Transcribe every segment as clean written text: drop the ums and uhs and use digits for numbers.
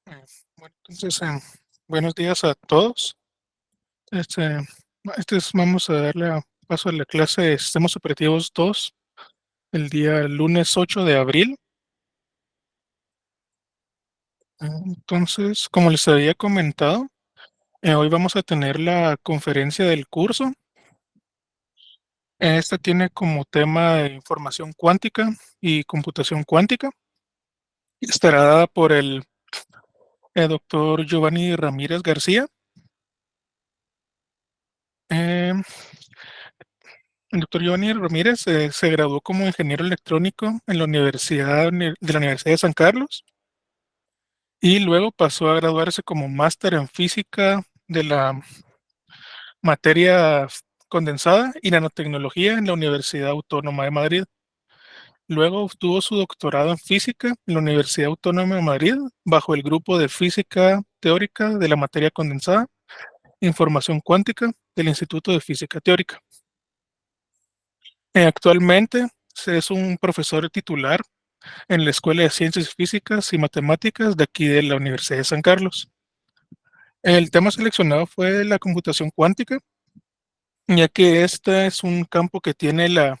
Eh, Bueno, entonces, buenos días a todos. Este, vamos a darle paso a la clase de Sistemas Operativos 2 el día lunes 8 de abril. Entonces, como les había comentado, hoy vamos a tener la conferencia del curso. Esta tiene como tema de información cuántica y computación cuántica. Estará dada por el doctor Giovanni Ramírez García. Eh, El doctor Giovanni Ramírez se graduó como ingeniero electrónico en la de la Universidad de San Carlos y luego pasó a graduarse como máster en física de la materia condensada y nanotecnología en la Universidad Autónoma de Madrid. Luego obtuvo su doctorado en física en la Universidad Autónoma de Madrid bajo el grupo de física teórica de la materia condensada, información cuántica del Instituto de Física Teórica. Actualmente es un profesor titular en la Escuela de Ciencias Físicas y Matemáticas de aquí de la Universidad de San Carlos. El tema seleccionado fue la computación cuántica, ya que este es un campo que tiene el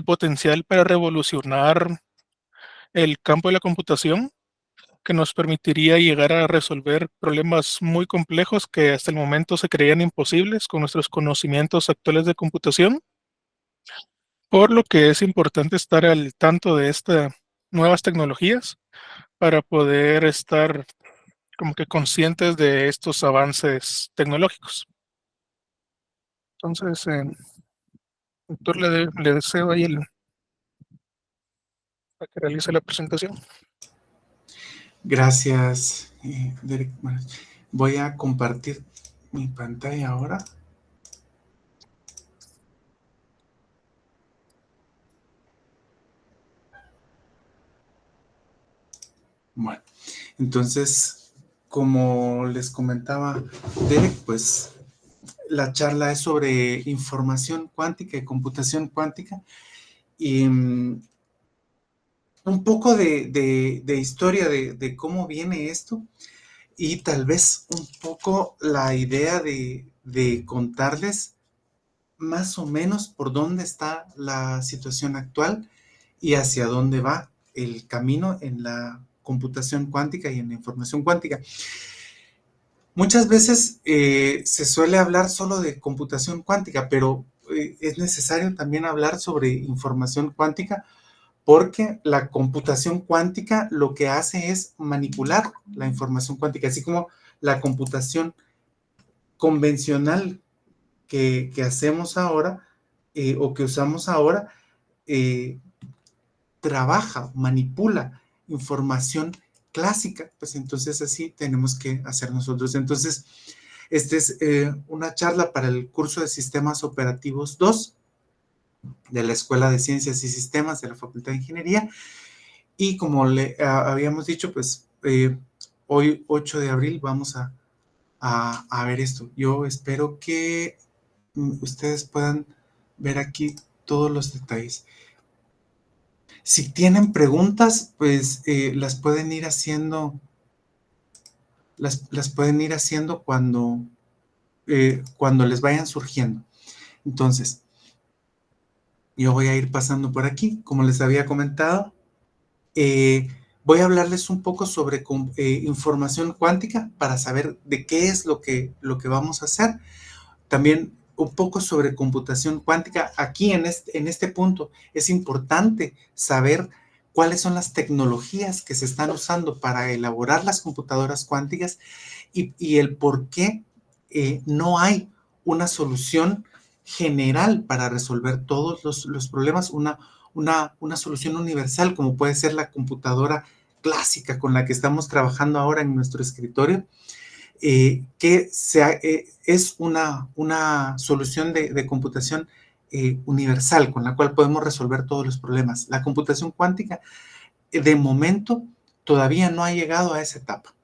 potencial para revolucionar el campo de la computación, que nos permitiría llegar a resolver problemas muy complejos que hasta el momento se creían imposibles con nuestros conocimientos actuales de computación, por lo que es importante estar al tanto de estas nuevas tecnologías para poder estar como que conscientes de estos avances tecnológicos. Entonces, doctor, le deseo ahí para que realice la presentación. Gracias, Derek. Bueno, voy a compartir mi pantalla ahora. Bueno, entonces, como les comentaba Derek, pues la charla es sobre información cuántica y computación cuántica y un poco de historia de cómo viene esto y tal vez un poco la idea de contarles más o menos por dónde está la situación actual y hacia dónde va el camino en la computación cuántica y en la información cuántica. Muchas veces se suele hablar solo de computación cuántica, pero es necesario también hablar sobre información cuántica porque la computación cuántica lo que hace es manipular la información cuántica, así como la computación convencional que hacemos ahora o que usamos ahora, eh, trabaja, manipula información clásica, pues entonces así tenemos que hacer nosotros. Entonces, esta es una charla para el curso de Sistemas Operativos 2 de la Escuela de Ciencias y Sistemas de la Facultad de Ingeniería. Y como le habíamos dicho, pues hoy 8 de abril vamos a ver esto. Yo espero que ustedes puedan ver aquí todos los detalles. Si tienen preguntas, pues las pueden ir haciendo, las pueden ir haciendo cuando les vayan surgiendo. Entonces, yo voy a ir pasando por aquí. Como les había comentado, voy a hablarles un poco sobre información cuántica para saber de qué es lo que vamos a hacer. También un poco sobre computación cuántica. Aquí en este punto es importante saber cuáles son las tecnologías que se están usando para elaborar las computadoras cuánticas y el por qué no hay una solución general para resolver todos los problemas, una solución universal como puede ser la computadora clásica con la que estamos trabajando ahora en nuestro escritorio. Que es una solución de computación universal con la cual podemos resolver todos los problemas. La computación cuántica, de momento, todavía no ha llegado a esa etapa.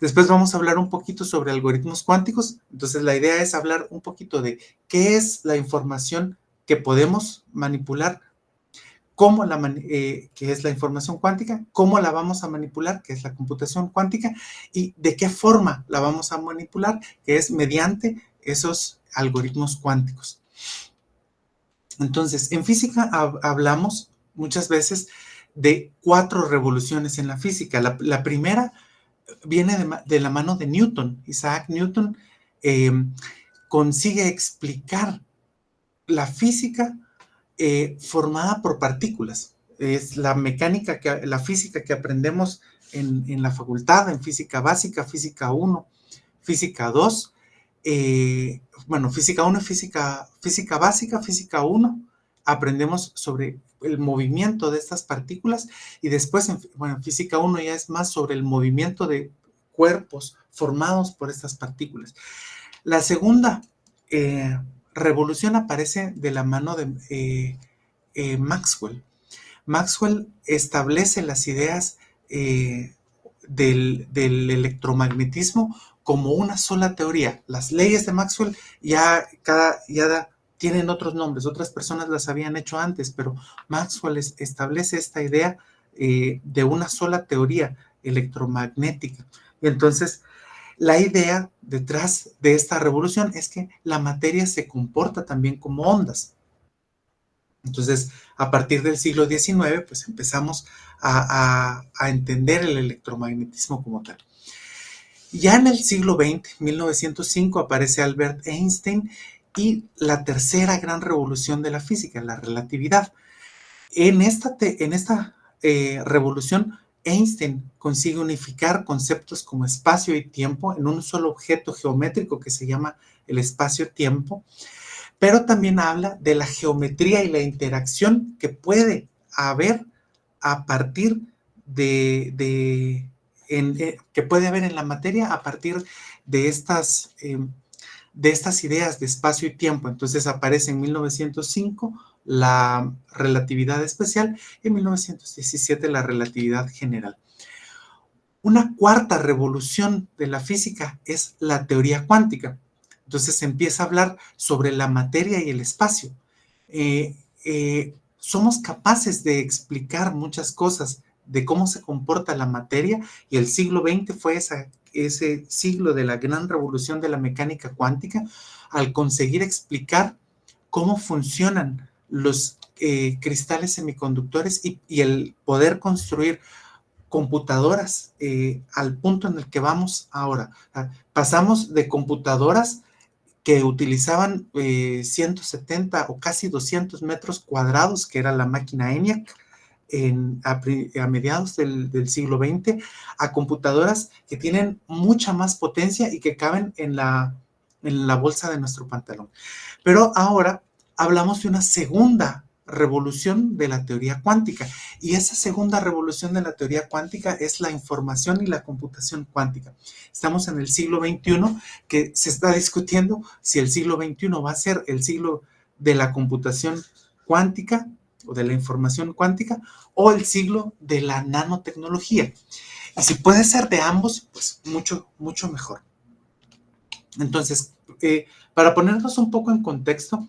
Después vamos a hablar un poquito sobre algoritmos cuánticos. Entonces, la idea es hablar un poquito de qué es la información que podemos manipular, que es la información cuántica, cómo la vamos a manipular, que es la computación cuántica, y de qué forma la vamos a manipular, que es mediante esos algoritmos cuánticos. Entonces, en física hablamos muchas veces de 4 revoluciones en la física. La primera viene de la mano de Newton. Isaac Newton consigue explicar la física formada por partículas. Es la la física que aprendemos en la facultad, en física básica, física 1, física 2, bueno, física 1 y física básica, física 1, aprendemos sobre el movimiento de estas partículas y después, bueno, en física 1 ya es más sobre el movimiento de cuerpos formados por estas partículas. La segunda revolución aparece de la mano de Maxwell. Maxwell establece las ideas del electromagnetismo como una sola teoría. Las leyes de Maxwell ya tienen otros nombres, otras personas las habían hecho antes, pero Maxwell establece esta idea de una sola teoría electromagnética. Y entonces, la idea detrás de esta revolución es que la materia se comporta también como ondas. Entonces, a partir del siglo XIX, pues empezamos a entender el electromagnetismo como tal. Ya en el siglo XX, 1905, aparece Albert Einstein y la tercera gran revolución de la física, la relatividad. En esta revolución, Einstein consigue unificar conceptos como espacio y tiempo en un solo objeto geométrico que se llama el espacio-tiempo, pero también habla de la geometría y la interacción que puede haber a partir que puede haber en la materia a partir de estas ideas de espacio y tiempo. Entonces aparece en 1905 la relatividad especial y en 1917 la relatividad general. Una cuarta revolución de la física es la teoría cuántica. Entonces se empieza a hablar sobre la materia y el espacio. Somos capaces de explicar muchas cosas de cómo se comporta la materia y el siglo XX fue ese siglo de la gran revolución de la mecánica cuántica al conseguir explicar cómo funcionan los cristales semiconductores y el poder construir computadoras al punto en el que vamos ahora. Pasamos de computadoras que utilizaban 170 o casi 200 metros cuadrados, que era la máquina ENIAC, a mediados del siglo XX, a computadoras que tienen mucha más potencia y que caben en la bolsa de nuestro pantalón. Pero ahora hablamos de una segunda revolución de la teoría cuántica, y esa segunda revolución de la teoría cuántica es la información y la computación cuántica. Estamos en el siglo XXI, que se está discutiendo si el siglo XXI va a ser el siglo de la computación cuántica o de la información cuántica o el siglo de la nanotecnología. Y si puede ser de ambos, pues mucho, mucho mejor. Entonces, para ponernos un poco en contexto,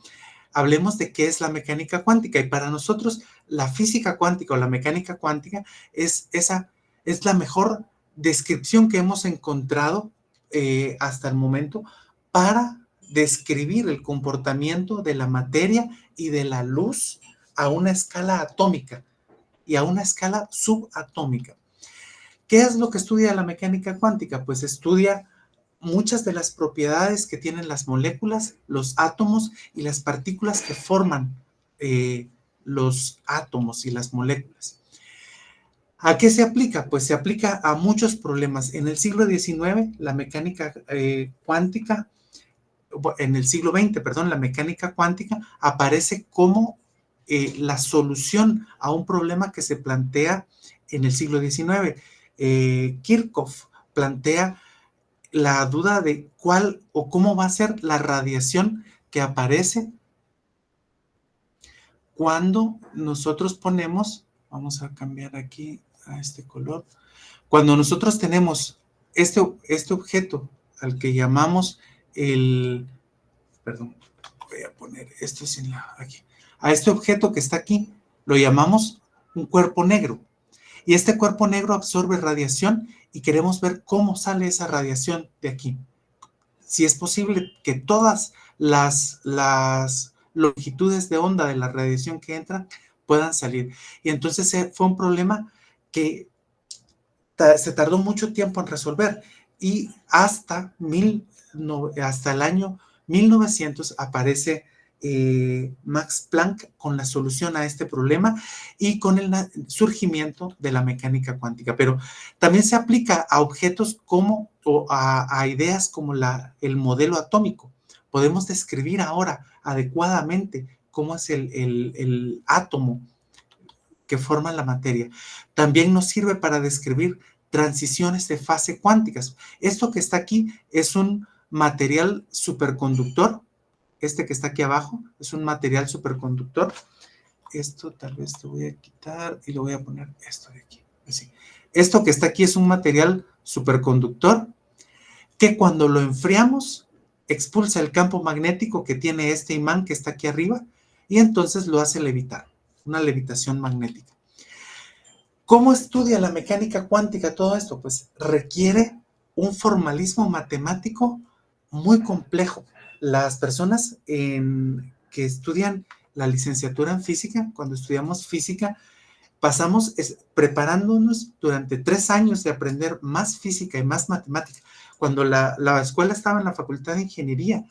hablemos de qué es la mecánica cuántica. Y para nosotros, la física cuántica o la mecánica cuántica es la mejor descripción que hemos encontrado hasta el momento para describir el comportamiento de la materia y de la luz a una escala atómica y a una escala subatómica. ¿Qué es lo que estudia la mecánica cuántica? Pues estudia muchas de las propiedades que tienen las moléculas, los átomos y las partículas que forman los átomos y las moléculas. ¿A qué se aplica? Pues se aplica a muchos problemas. En el siglo XIX, la mecánica cuántica, en el siglo XX, perdón, la mecánica cuántica aparece como la solución a un problema que se plantea en el siglo XIX. Kirchhoff plantea la duda de cuál o cómo va a ser la radiación que aparece cuando nosotros ponemos, vamos a cambiar aquí a este color, cuando nosotros tenemos este objeto al que llamamos perdón, voy a poner esto aquí, a este objeto que está aquí, Lo llamamos un cuerpo negro. Y este cuerpo negro absorbe radiación y queremos ver cómo sale esa radiación de aquí. Si es posible que todas las longitudes de onda de la radiación que entra puedan salir. Y entonces fue un problema que se tardó mucho tiempo en resolver y hasta el año 1900 aparece Max Planck con la solución a este problema y con el surgimiento de la mecánica cuántica. Pero también se aplica a objetos como, o a ideas como el modelo atómico. Podemos describir ahora adecuadamente cómo es el átomo que forman la materia. También nos sirve para describir transiciones de fase cuánticas. Esto que está aquí es un material superconductor. Este que está aquí abajo es un material superconductor. Esto tal vez lo voy a quitar y lo voy a poner esto de aquí. Así. Esto que está aquí es un material superconductor que cuando lo enfriamos expulsa el campo magnético que tiene este imán que está aquí arriba y entonces lo hace levitar, una levitación magnética. ¿Cómo estudia la mecánica cuántica todo esto? Pues requiere un formalismo matemático muy complejo. Las personas que estudian la licenciatura en física, cuando estudiamos física, pasamos preparándonos durante 3 años de aprender más física y más matemática. Cuando la escuela estaba en la Facultad de Ingeniería,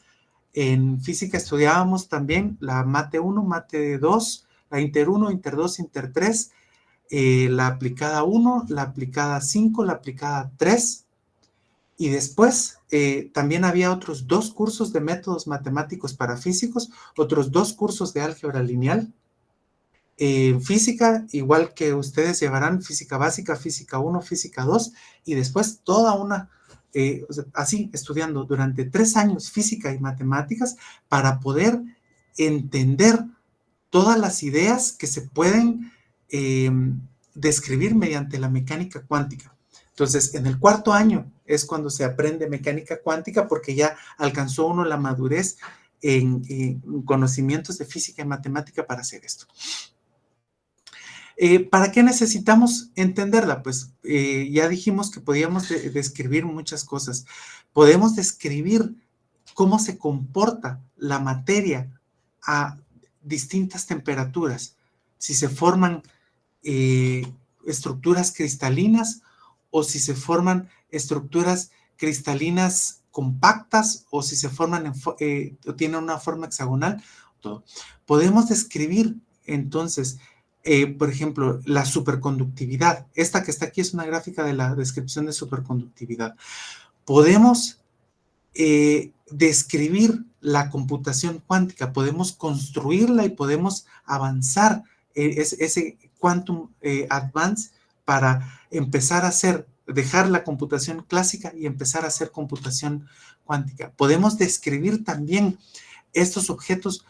en física estudiábamos también la Mate 1, Mate 2, la Inter 1, Inter 2, Inter 3, la aplicada 1, la aplicada 5, la aplicada 3, y después también había otros 2 cursos de métodos matemáticos para físicos, otros 2 cursos de álgebra lineal. Física, igual que ustedes llevarán física básica, física 1, física 2, y después toda una, así, estudiando durante 3 años física y matemáticas para poder entender todas las ideas que se pueden describir mediante la mecánica cuántica. Entonces, en el 4º año es cuando se aprende mecánica cuántica porque ya alcanzó uno la madurez en conocimientos de física y matemática para hacer esto. ¿Para qué necesitamos entenderla? Pues ya dijimos que podíamos describir muchas cosas. Podemos describir cómo se comporta la materia a distintas temperaturas, si se forman estructuras cristalinas o si se forman estructuras cristalinas compactas o si se forman o tienen una forma hexagonal. Todo. Podemos describir entonces, por ejemplo, la superconductividad. Esta que está aquí es una gráfica de la descripción de superconductividad. Podemos describir la computación cuántica, podemos construirla y podemos avanzar ese quantum advance para empezar a dejar la computación clásica y empezar a hacer computación cuántica. Podemos describir también estos objetos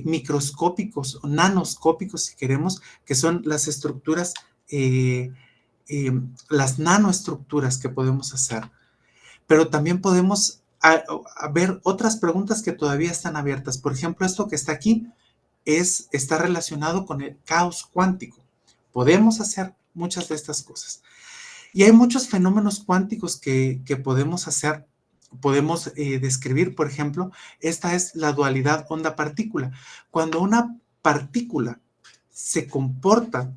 microscópicos o nanoscópicos, si queremos, que son las estructuras, las nanoestructuras que podemos hacer. Pero también podemos ver otras preguntas que todavía están abiertas. Por ejemplo, esto que está aquí está relacionado con el caos cuántico. Podemos hacer muchas de estas cosas. Y hay muchos fenómenos cuánticos que podemos hacer. Podemos describir, por ejemplo, esta es la dualidad onda-partícula. Cuando una partícula se comporta,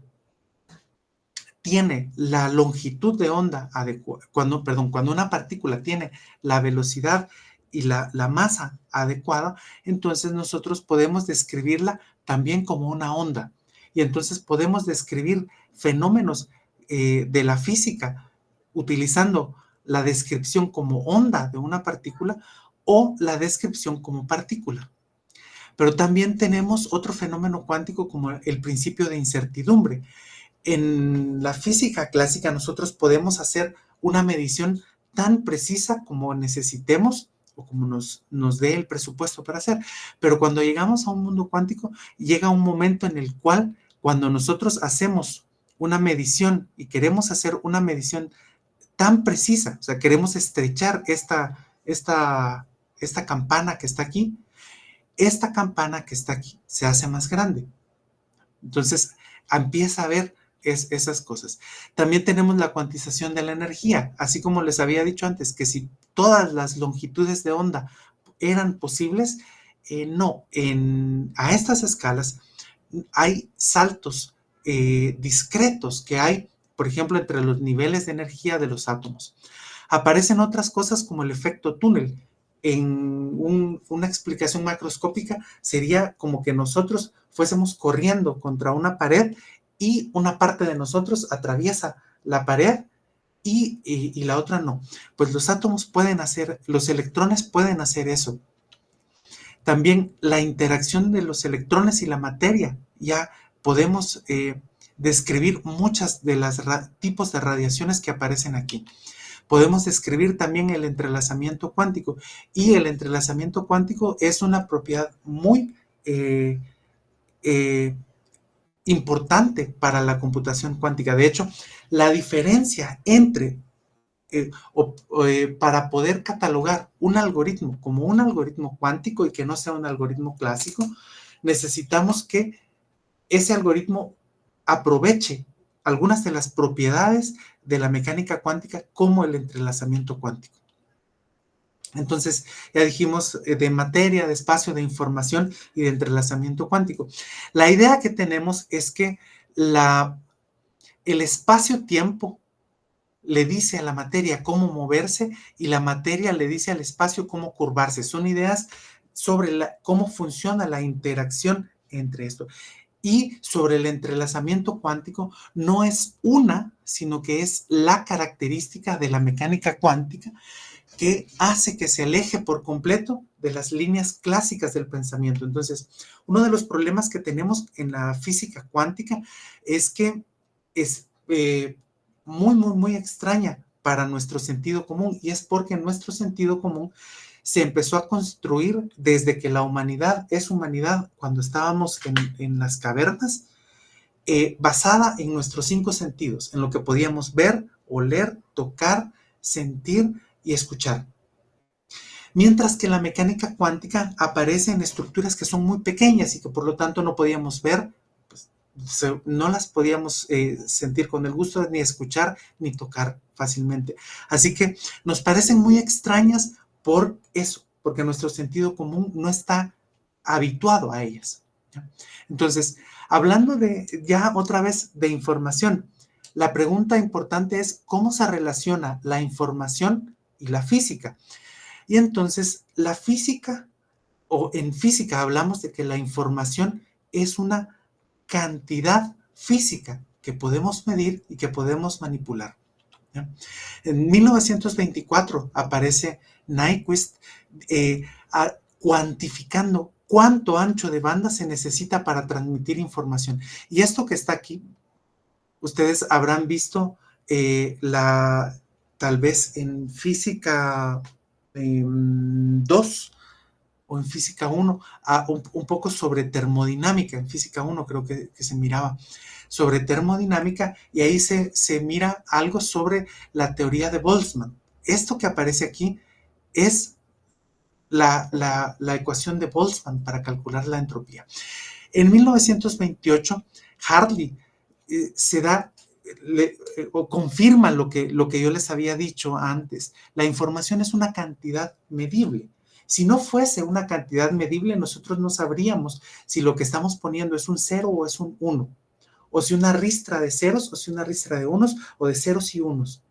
tiene la longitud de onda adecuada, cuando una partícula tiene la velocidad y la masa adecuada, entonces nosotros podemos describirla también como una onda. Y entonces podemos describir fenómenos de la física utilizando la descripción como onda de una partícula o la descripción como partícula. Pero también tenemos otro fenómeno cuántico como el principio de incertidumbre. En la física clásica nosotros podemos hacer una medición tan precisa como necesitemos o como nos dé el presupuesto para hacer. Pero cuando llegamos a un mundo cuántico, llega un momento en el cual cuando nosotros hacemos una medición y queremos hacer una medición tan precisa, o sea, queremos estrechar esta campana que está aquí, esta campana que está aquí se hace más grande. Entonces, empieza a ver esas cosas. También tenemos la cuantización de la energía, así como les había dicho antes, que si todas las longitudes de onda eran posibles, no, a estas escalas hay saltos discretos que hay, por ejemplo, entre los niveles de energía de los átomos. Aparecen otras cosas como el efecto túnel. Una explicación macroscópica sería como que nosotros fuésemos corriendo contra una pared y una parte de nosotros atraviesa la pared y la otra no. Pues los átomos pueden hacer, los electrones pueden hacer eso. También la interacción de los electrones y la materia. Ya podemos describir muchas de los tipos de radiaciones que aparecen aquí. Podemos describir también el entrelazamiento cuántico. Y el entrelazamiento cuántico es una propiedad muy importante para la computación cuántica. De hecho, la diferencia entre para poder catalogar un algoritmo como un algoritmo cuántico y que no sea un algoritmo clásico, necesitamos que ese algoritmo aproveche algunas de las propiedades de la mecánica cuántica como el entrelazamiento cuántico. Entonces, ya dijimos de materia, de espacio, de información y de entrelazamiento cuántico. La idea que tenemos es que el espacio-tiempo le dice a la materia cómo moverse y la materia le dice al espacio cómo curvarse. Son ideas sobre cómo funciona la interacción entre esto. Y sobre el entrelazamiento cuántico, no es una, sino que es la característica de la mecánica cuántica que hace que se aleje por completo de las líneas clásicas del pensamiento. Entonces, uno de los problemas que tenemos en la física cuántica es que es muy extraña para nuestro sentido común, y es porque nuestro sentido común se empezó a construir desde que la humanidad es humanidad, cuando estábamos en las cavernas, basada en nuestros 5 sentidos, en lo que podíamos ver, oler, tocar, sentir y escuchar. Mientras que la mecánica cuántica aparece en estructuras que son muy pequeñas y que por lo tanto no podíamos ver, pues, no las podíamos sentir con el gusto ni escuchar ni tocar fácilmente. Así que nos parecen muy extrañas por eso, porque nuestro sentido común no está habituado a ellas. Entonces, hablando ya otra vez de información, la pregunta importante es cómo se relaciona la información y la física. Y entonces la física, o en física hablamos de que la información es una cantidad física que podemos medir y que podemos manipular. ¿Ya? En 1924 aparece Nyquist cuantificando cuánto ancho de banda se necesita para transmitir información. Y esto que está aquí, ustedes habrán visto tal vez en física 2 o en física 1, un poco sobre termodinámica. En física 1 creo que se miraba sobre termodinámica, y ahí se mira algo sobre la teoría de Boltzmann. Esto que aparece aquí es la ecuación de Boltzmann para calcular la entropía. En 1928, Hartley confirma lo que yo les había dicho antes. La información es una cantidad medible. Si no fuese una cantidad medible, nosotros no sabríamos si lo que estamos poniendo es un 0 o es un 1, o si una ristra de ceros o si una ristra de unos, o de ceros y unos.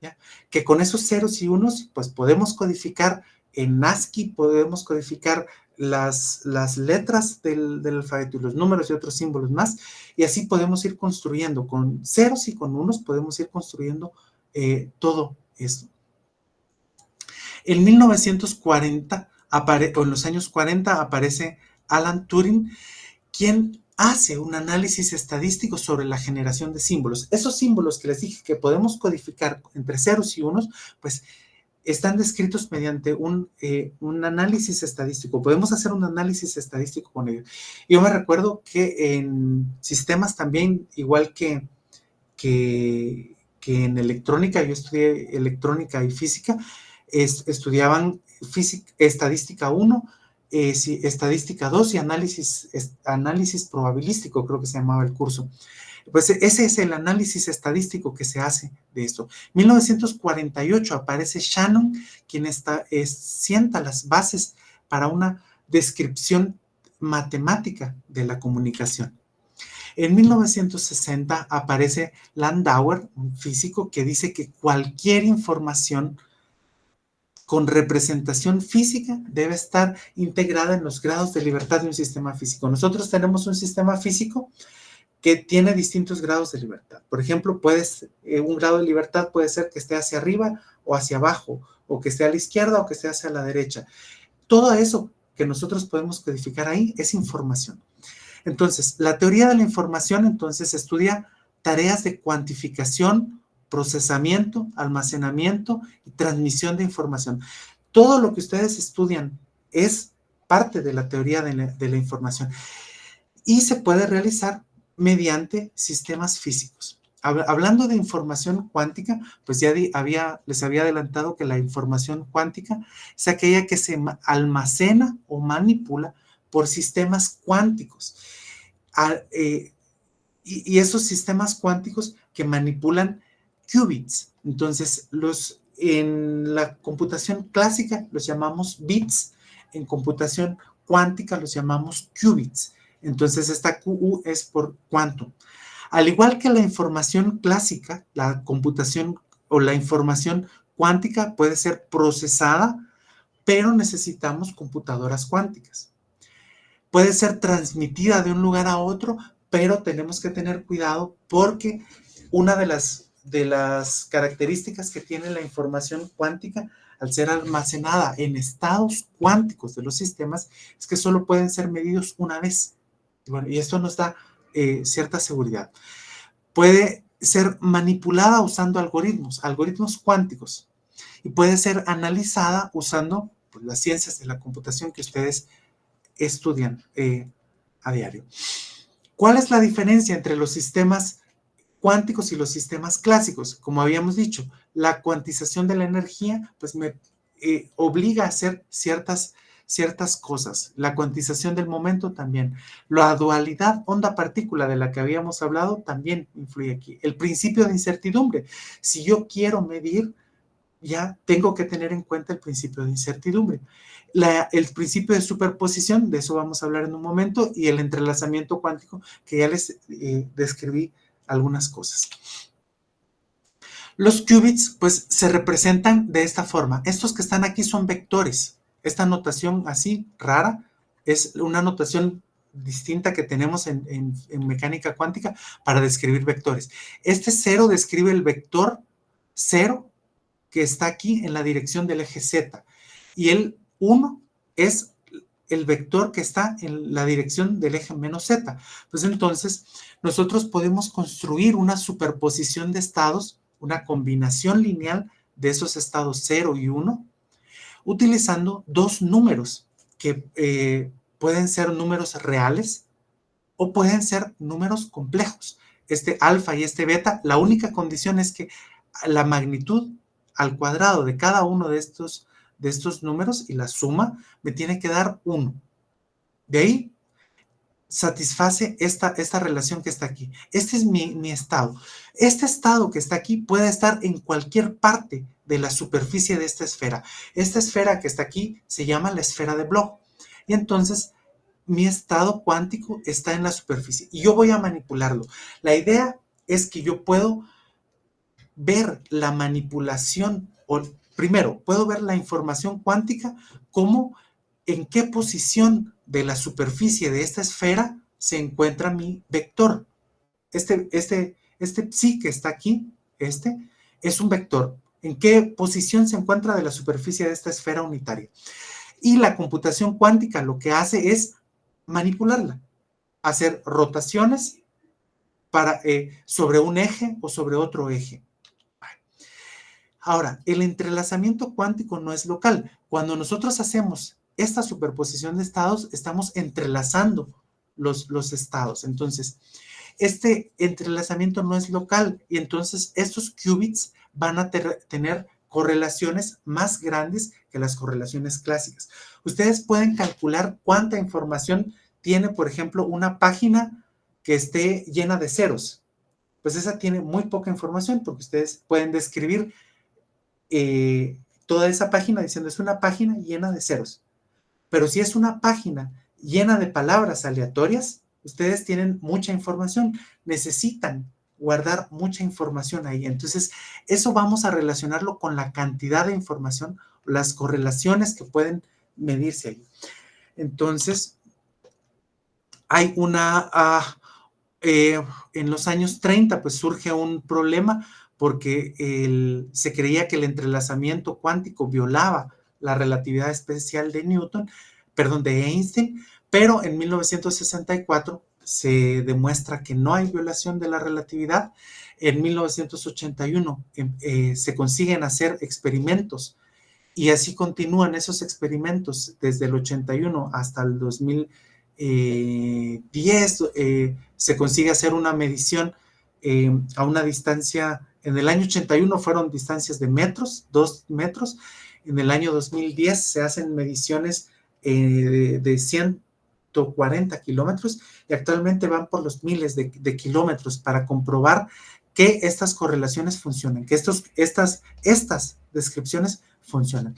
¿Ya? Que con esos ceros y unos, pues podemos codificar en ASCII, podemos codificar las letras del alfabeto y los números y otros símbolos más, y así podemos ir construyendo con ceros y con unos, podemos ir construyendo todo esto. En 1940, o en los años 40, aparece Alan Turing, quien hace un análisis estadístico sobre la generación de símbolos. Esos símbolos que les dije que podemos codificar entre ceros y unos, pues están descritos mediante un análisis estadístico. Podemos hacer un análisis estadístico con ellos. Yo me recuerdo que en sistemas también, igual que en electrónica, yo estudié electrónica y física, estudiaban estadística 1 estadística 2 y análisis probabilístico, creo que se llamaba el curso. Pues ese es el análisis estadístico que se hace de esto. En 1948 aparece Shannon, quien sienta las bases para una descripción matemática de la comunicación. En 1960 aparece Landauer, un físico, que dice que cualquier información con representación física debe estar integrada en los grados de libertad de un sistema físico. Nosotros tenemos un sistema físico que tiene distintos grados de libertad. Por ejemplo, un grado de libertad puede ser que esté hacia arriba o hacia abajo, o que esté a la izquierda o que esté hacia la derecha. Todo eso que nosotros podemos codificar ahí es información. Entonces, la teoría de la información entonces estudia tareas de cuantificación, procesamiento, almacenamiento y transmisión de información. Todo lo que ustedes estudian es parte de la teoría de la información y se puede realizar mediante sistemas físicos. Hablando de información cuántica, pues ya les había adelantado que la información cuántica es aquella que se almacena o manipula por sistemas cuánticos. Y esos sistemas cuánticos que manipulan qubits. Entonces, en la computación clásica los llamamos bits, en computación cuántica los llamamos qubits. Entonces, esta QU es por quantum. Al igual que la información clásica, la computación o la información cuántica puede ser procesada, pero necesitamos computadoras cuánticas. Puede ser transmitida de un lugar a otro, pero tenemos que tener cuidado porque una de las características que tiene la información cuántica al ser almacenada en estados cuánticos de los sistemas es que solo pueden ser medidos una vez. Bueno, y esto nos da cierta seguridad. Puede ser manipulada usando algoritmos cuánticos, y puede ser analizada usando pues, las ciencias de la computación que ustedes estudian a diario. ¿Cuál es la diferencia entre los sistemas cuánticos y los sistemas clásicos? Como habíamos dicho, la cuantización de la energía pues me obliga a hacer ciertas cosas. La cuantización del momento también. La dualidad onda-partícula de la que habíamos hablado también influye aquí. El principio de incertidumbre. Si yo quiero medir, ya tengo que tener en cuenta el principio de incertidumbre. El principio de superposición, de eso vamos a hablar en un momento, y el entrelazamiento cuántico, que ya les describí algunas cosas. Los qubits, pues, se representan de esta forma. Estos que están aquí son vectores. Esta notación así, rara, es una notación distinta que tenemos en mecánica cuántica para describir vectores. Este 0 describe el vector 0 que está aquí en la dirección del eje Z. Y el 1 es el vector que está en la dirección del eje menos Z. Pues entonces, nosotros podemos construir una superposición de estados, una combinación lineal de esos estados 0 y 1, utilizando dos números que pueden ser números reales o pueden ser números complejos. Este alfa y este beta, la única condición es que la magnitud al cuadrado de cada uno de estos números y la suma me tiene que dar 1. De ahí satisface esta relación que está aquí. Este es mi estado. Este estado que está aquí puede estar en cualquier parte de la superficie de esta esfera. Esta esfera que está aquí se llama la esfera de Bloch. Y entonces mi estado cuántico está en la superficie y yo voy a manipularlo. La idea es que yo puedo ver la manipulación, o primero, puedo ver la información cuántica como en qué posición de la superficie de esta esfera se encuentra mi vector. Este psi que está aquí, es un vector. ¿En qué posición se encuentra de la superficie de esta esfera unitaria? Y la computación cuántica lo que hace es manipularla, hacer rotaciones sobre un eje o sobre otro eje. Ahora, el entrelazamiento cuántico no es local. Cuando nosotros hacemos esta superposición de estados, estamos entrelazando los estados. Entonces, este entrelazamiento no es local y entonces estos qubits van a tener correlaciones más grandes que las correlaciones clásicas. Ustedes pueden calcular cuánta información tiene, por ejemplo, una página que esté llena de ceros. Pues esa tiene muy poca información porque ustedes pueden describir toda esa página diciendo es una página llena de ceros. Pero si es una página llena de palabras aleatorias, ustedes tienen mucha información, necesitan guardar mucha información ahí. Entonces, eso vamos a relacionarlo con la cantidad de información, las correlaciones que pueden medirse ahí. Entonces, hay en los años 30, pues surge un problema porque se creía que el entrelazamiento cuántico violaba la relatividad especial de Newton, perdón, de Einstein, pero en 1964 se demuestra que no hay violación de la relatividad. En 1981 se consiguen hacer experimentos y así continúan esos experimentos desde el 81 hasta el 2010. Se consigue hacer una medición a una distancia. En el año 81 fueron distancias de metros, 2 metros. En el año 2010 se hacen mediciones de 140 kilómetros y actualmente van por los miles de kilómetros para comprobar que estas correlaciones funcionan, que estas descripciones funcionan.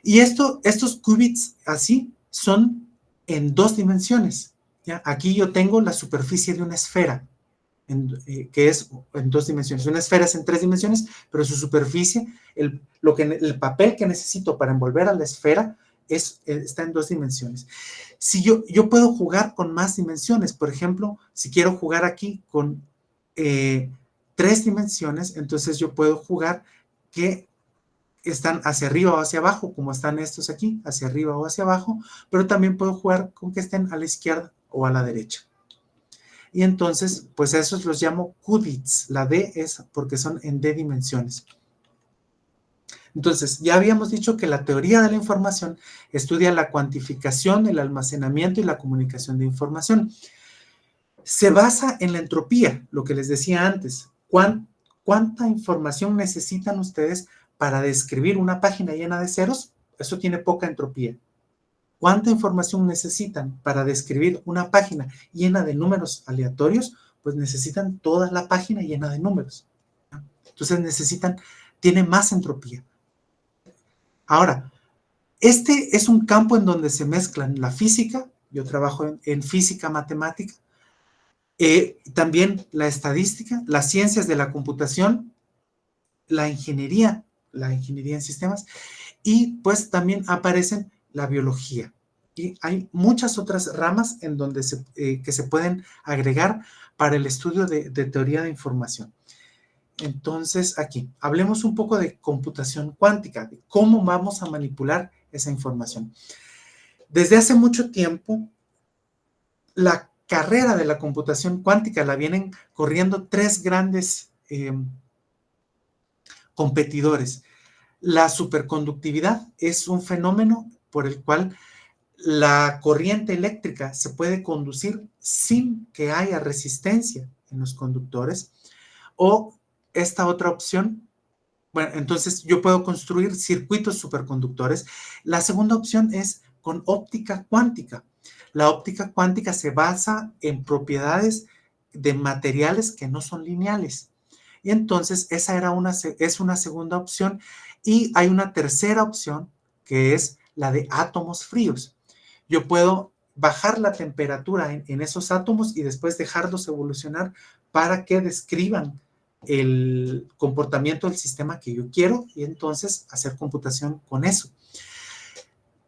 Y estos qubits así son en 2 dimensiones. ¿Ya? Aquí yo tengo la superficie de una esfera, que es en 2 dimensiones. Una esfera es en 3 dimensiones, pero su superficie, el papel que necesito para envolver a la esfera está en 2 dimensiones. Si yo puedo jugar con más dimensiones, por ejemplo, si quiero jugar aquí con 3 dimensiones, entonces yo puedo jugar que están hacia arriba o hacia abajo, como están estos aquí, hacia arriba o hacia abajo, pero también puedo jugar con que estén a la izquierda o a la derecha. Y entonces, pues a esos los llamo qubits. La D es porque son en D dimensiones. Entonces, ya habíamos dicho que la teoría de la información estudia la cuantificación, el almacenamiento y la comunicación de información. Se basa en la entropía, lo que les decía antes. ¿Cuánta información necesitan ustedes para describir una página llena de ceros? Eso tiene poca entropía. ¿Cuánta información necesitan para describir una página llena de números aleatorios? Pues necesitan toda la página llena de números. Entonces tiene más entropía. Ahora, este es un campo en donde se mezclan la física, yo trabajo en física matemática, también la estadística, las ciencias de la computación, la ingeniería en sistemas, y pues también aparecen la biología. Y hay muchas otras ramas en donde que se pueden agregar para el estudio de teoría de información. Entonces, aquí, hablemos un poco de computación cuántica, de cómo vamos a manipular esa información. Desde hace mucho tiempo, la carrera de la computación cuántica la vienen corriendo 3 grandes competidores. La superconductividad es un fenómeno por el cual la corriente eléctrica se puede conducir sin que haya resistencia en los conductores. O esta otra opción, bueno, entonces yo puedo construir circuitos superconductores. La segunda opción es con óptica cuántica. La óptica cuántica se basa en propiedades de materiales que no son lineales. Y entonces esa es una segunda opción. Y hay una tercera opción que es la de átomos fríos. Yo puedo bajar la temperatura en esos átomos y después dejarlos evolucionar para que describan el comportamiento del sistema que yo quiero y entonces hacer computación con eso.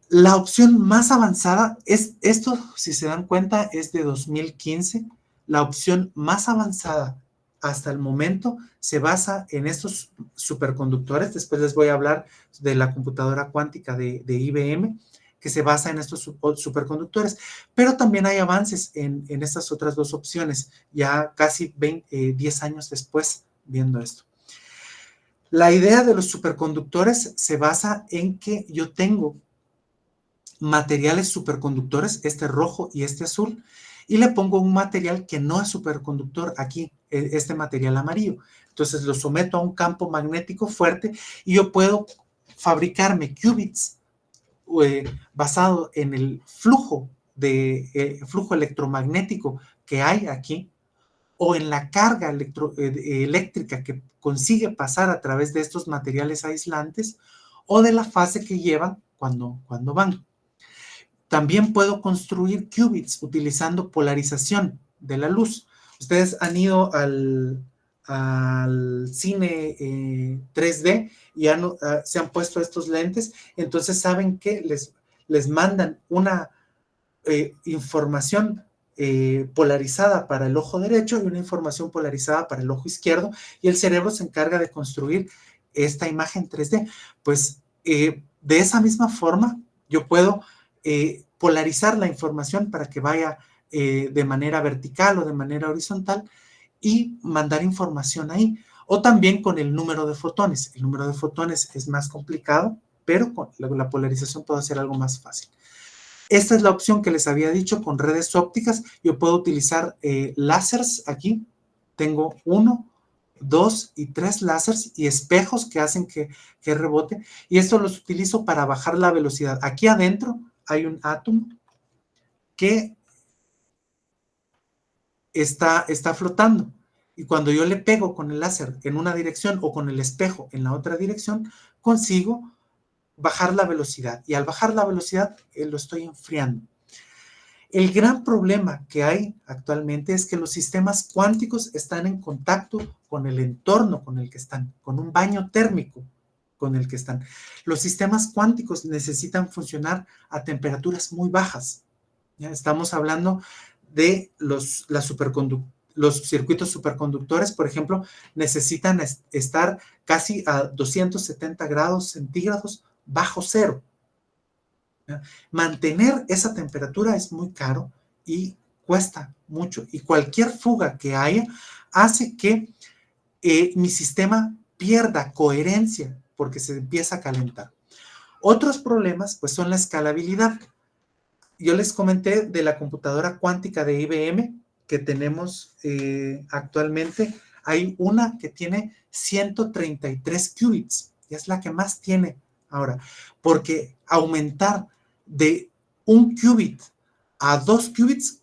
La opción más avanzada es esto, si se dan cuenta, es de 2015. La opción más avanzada hasta el momento se basa en estos superconductores. Después les voy a hablar de la computadora cuántica de IBM, que se basa en estos superconductores. Pero también hay avances en estas otras 2 opciones, ya casi 10 años después viendo esto. La idea de los superconductores se basa en que yo tengo materiales superconductores, este rojo y este azul, y le pongo un material que no es superconductor aquí, este material amarillo. Entonces lo someto a un campo magnético fuerte y yo puedo fabricarme qubits basado en el flujo flujo electromagnético que hay aquí, o en la carga eléctrica que consigue pasar a través de estos materiales aislantes, o de la fase que llevan cuando van. También puedo construir qubits utilizando polarización de la luz. Ustedes han ido al cine 3D y se han puesto estos lentes, entonces saben que les mandan una información polarizada para el ojo derecho y una información polarizada para el ojo izquierdo, y el cerebro se encarga de construir esta imagen 3D. Pues de esa misma forma yo puedo polarizar la información para que vaya de manera vertical o de manera horizontal y mandar información ahí. O también con el número de fotones. El número de fotones es más complicado, pero con la polarización puedo hacer algo más fácil. Esta es la opción que les había dicho con redes ópticas. Yo puedo utilizar láseres aquí. Tengo 1, 2 y 3 láseres y espejos que hacen que rebote. Y esto los utilizo para bajar la velocidad. Aquí adentro hay un átomo que está flotando. Y cuando yo le pego con el láser en una dirección o con el espejo en la otra dirección, consigo bajar la velocidad. Y al bajar la velocidad, lo estoy enfriando. El gran problema que hay actualmente es que los sistemas cuánticos están en contacto con el entorno con el que están, con un baño térmico con el que están. Los sistemas cuánticos necesitan funcionar a temperaturas muy bajas. ¿Ya? Estamos hablando de los circuitos superconductores, por ejemplo, necesitan estar casi a 270 grados centígrados bajo cero. Mantener esa temperatura es muy caro y cuesta mucho. Y cualquier fuga que haya hace que mi sistema pierda coherencia porque se empieza a calentar. Otros problemas pues son la escalabilidad. Yo les comenté de la computadora cuántica de IBM que tenemos actualmente. Hay una que tiene 133 qubits y es la que más tiene ahora, porque aumentar de un qubit a 2 qubits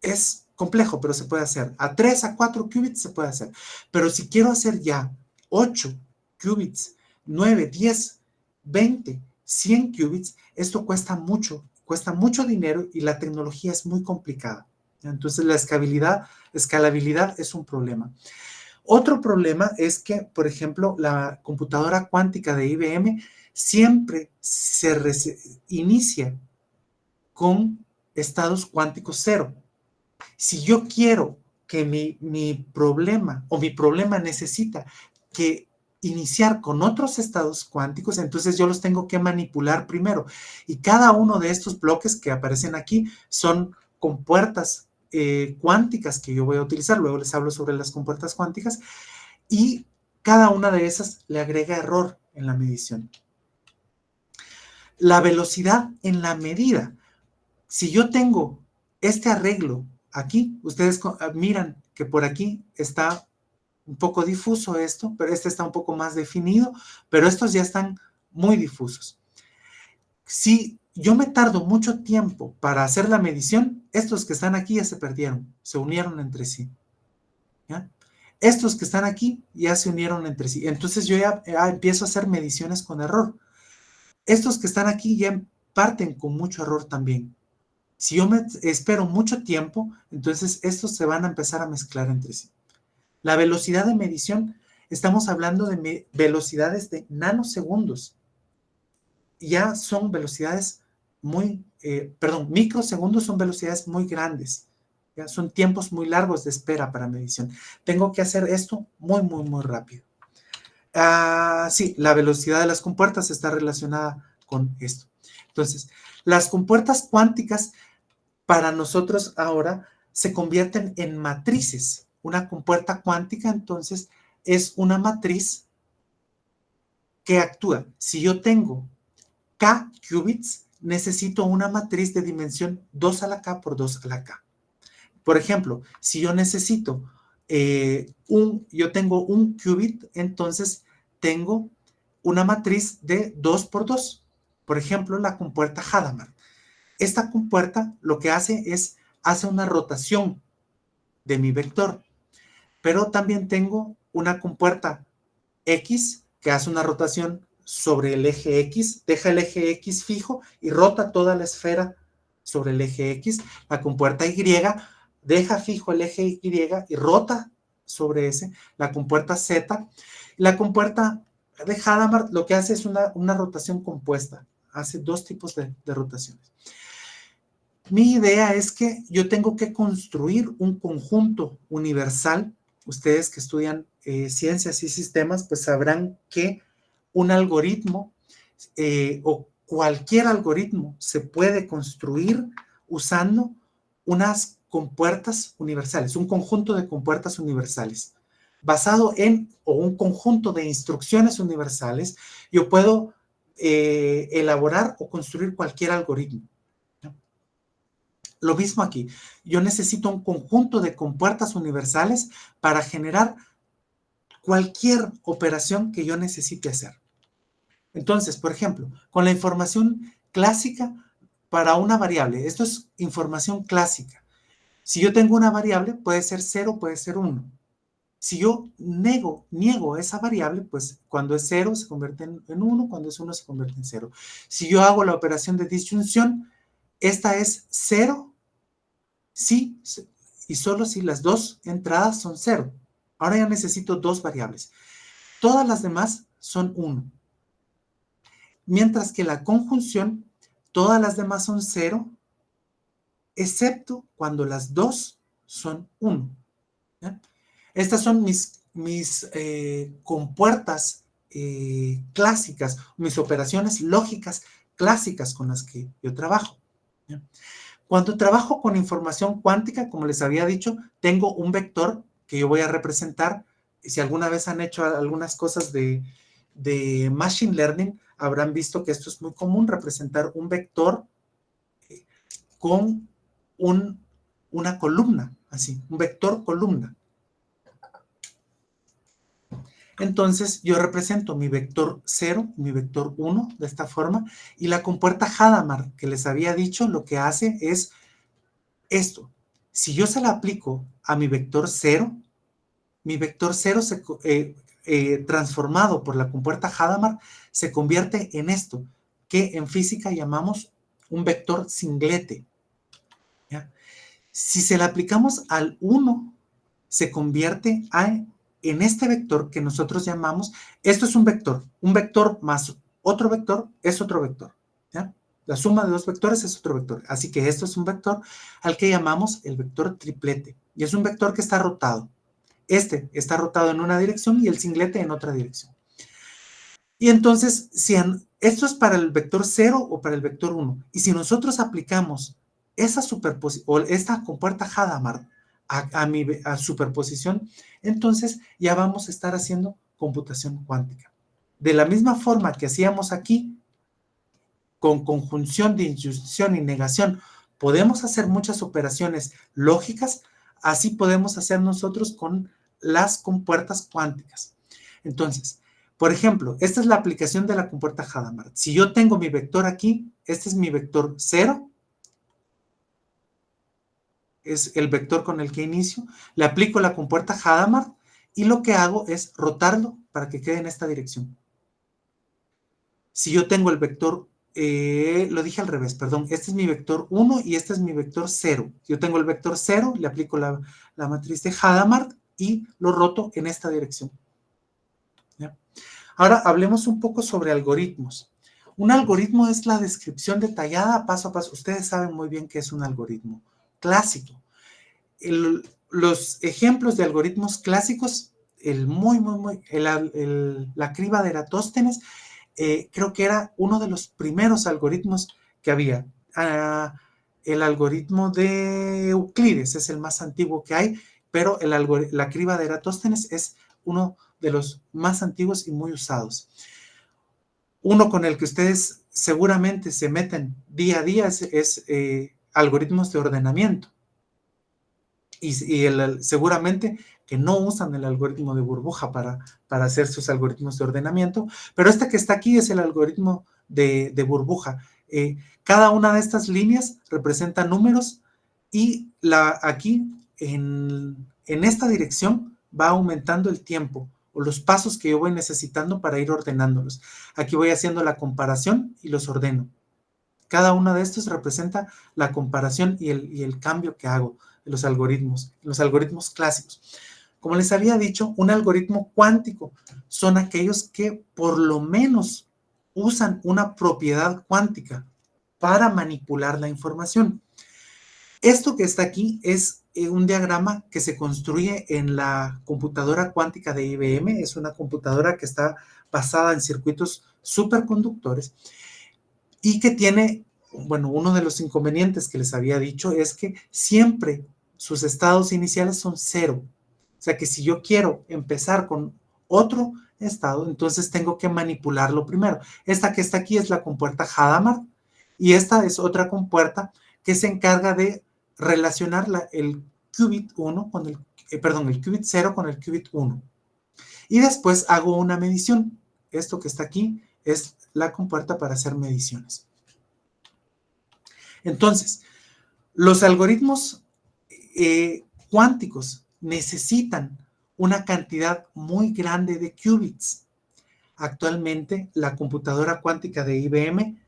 es complejo, pero se puede hacer. A 3 a 4 qubits se puede hacer. Pero si quiero hacer ya 8 qubits, 9, 10, 20, 100 qubits, esto cuesta mucho dinero y la tecnología es muy complicada. Entonces la escalabilidad es un problema. Otro problema es que, por ejemplo, la computadora cuántica de IBM siempre se inicia con estados cuánticos cero. Si yo quiero que mi problema necesita que iniciar con otros estados cuánticos, entonces yo los tengo que manipular primero. Y cada uno de estos bloques que aparecen aquí son compuertas cuánticas que yo voy a utilizar. Luego les hablo sobre las compuertas cuánticas. Y cada una de esas le agrega error en la medición. La velocidad en la medida. Si yo tengo este arreglo aquí, ustedes miran que por aquí está un poco difuso esto, pero este está un poco más definido, pero estos ya están muy difusos. Si yo me tardo mucho tiempo para hacer la medición, estos que están aquí ya se perdieron, se unieron entre sí. ¿Ya? Estos que están aquí ya se unieron entre sí. Entonces yo ya empiezo a hacer mediciones con error. Estos que están aquí ya parten con mucho error también. Si yo me espero mucho tiempo, entonces estos se van a empezar a mezclar entre sí. La velocidad de medición, estamos hablando de velocidades de nanosegundos. Ya son velocidades microsegundos son velocidades muy grandes. Ya son tiempos muy largos de espera para medición. Tengo que hacer esto muy, muy, muy rápido. Sí, la velocidad de las compuertas está relacionada con esto. Entonces, las compuertas cuánticas para nosotros ahora se convierten en matrices. Una compuerta cuántica, entonces, es una matriz que actúa. Si yo tengo K qubits, necesito una matriz de dimensión 2 a la K por 2 a la K. Por ejemplo, si yo necesito yo tengo un qubit, entonces tengo una matriz de 2 por 2. Por ejemplo, la compuerta Hadamard. Esta compuerta lo que hace una rotación de mi vector, pero también tengo una compuerta X que hace una rotación sobre el eje X, deja el eje X fijo y rota toda la esfera sobre el eje X. La compuerta Y deja fijo el eje Y y rota sobre ese. La compuerta Z. La compuerta de Hadamard lo que hace es una rotación compuesta. Hace dos tipos de rotaciones. Mi idea es que yo tengo que construir un conjunto universal. Ustedes que estudian ciencias y sistemas, pues sabrán que un algoritmo o cualquier algoritmo se puede construir usando unas compuertas universales, un conjunto de compuertas universales. Basado en, o un conjunto de instrucciones universales, yo puedo elaborar o construir cualquier algoritmo. Lo mismo aquí, yo necesito un conjunto de compuertas universales para generar cualquier operación que yo necesite hacer. Entonces, por ejemplo, con la información clásica para una variable, esto es información clásica. Si yo tengo una variable, puede ser 0, puede ser 1. Si yo niego esa variable, pues cuando es 0 se convierte en 1, cuando es 1 se convierte en 0. Si yo hago la operación de disyunción, esta es 0, sí, y solo si las dos entradas son 0. Ahora ya necesito dos variables. Todas las demás son 1. Mientras que la conjunción, todas las demás son 0, excepto cuando las dos son 1. ¿Ya? Estas son mis compuertas clásicas, mis operaciones lógicas clásicas con las que yo trabajo. ¿Ya? Cuando trabajo con información cuántica, como les había dicho, tengo un vector que yo voy a representar. Si alguna vez han hecho algunas cosas de Machine Learning, habrán visto que esto es muy común, representar un vector con una columna, así, un vector columna. Entonces, yo represento mi vector 0, mi vector 1, de esta forma, y la compuerta Hadamard, que les había dicho, lo que hace es esto. Si yo se la aplico a mi vector 0 transformado por la compuerta Hadamard se convierte en esto, que en física llamamos un vector singlete. ¿Ya? Si se la aplicamos al 1, se convierte en este vector que nosotros llamamos, esto es un vector más otro vector es otro vector. ¿Ya? La suma de dos vectores es otro vector. Así que esto es un vector al que llamamos el vector triplete. Y es un vector que está rotado. Este está rotado en una dirección y el singlete en otra dirección. Y entonces, esto es para el vector 0 o para el vector 1. Y si nosotros aplicamos esa superposición o esta compuerta Hadamard a superposición, entonces ya vamos a estar haciendo computación cuántica. De la misma forma que hacíamos aquí, con conjunción, disyunción y negación, podemos hacer muchas operaciones lógicas, así podemos hacer nosotros con las compuertas cuánticas. Entonces, por ejemplo, esta es la aplicación de la compuerta Hadamard. Si yo tengo mi vector aquí, este es mi vector 0, es el vector con el que inicio, le aplico la compuerta Hadamard y lo que hago es rotarlo para que quede en esta dirección. Si yo tengo el vector, lo dije al revés, perdón, este es mi vector 1 y este es mi vector 0. Yo tengo el vector 0, le aplico la matriz de Hadamard y lo roto en esta dirección. ¿Ya? Ahora hablemos un poco sobre algoritmos. Un algoritmo es la descripción detallada paso a paso. Ustedes saben muy bien qué es un algoritmo clásico. Los ejemplos de algoritmos clásicos, la criba de Eratóstenes, creo que era uno de los primeros algoritmos que había. El algoritmo de Euclides es el más antiguo que hay, pero la criba de Eratóstenes es uno de los más antiguos y muy usados. Uno con el que ustedes seguramente se meten día a día es algoritmos de ordenamiento. Y seguramente que no usan el algoritmo de burbuja para hacer sus algoritmos de ordenamiento, pero este que está aquí es el algoritmo de burbuja. Cada una de estas líneas representa números y aquí en esta dirección va aumentando el tiempo o los pasos que yo voy necesitando para ir ordenándolos. Aquí voy haciendo la comparación y los ordeno. Cada uno de estos representa la comparación y el cambio que hago de los algoritmos clásicos. Como les había dicho, un algoritmo cuántico son aquellos que por lo menos usan una propiedad cuántica para manipular la información. Esto que está aquí es un diagrama que se construye en la computadora cuántica de IBM. Es una computadora que está basada en circuitos superconductores y que tiene, bueno, uno de los inconvenientes que les había dicho es que siempre sus estados iniciales son 0. O sea que si yo quiero empezar con otro estado, entonces tengo que manipularlo primero. Esta que está aquí es la compuerta Hadamard y esta es otra compuerta que se encarga de relacionar el qubit 1 con el qubit 0 con el qubit 1. Y después hago una medición. Esto que está aquí es la compuerta para hacer mediciones. Entonces, los algoritmos cuánticos necesitan una cantidad muy grande de qubits. Actualmente, la computadora cuántica de IBM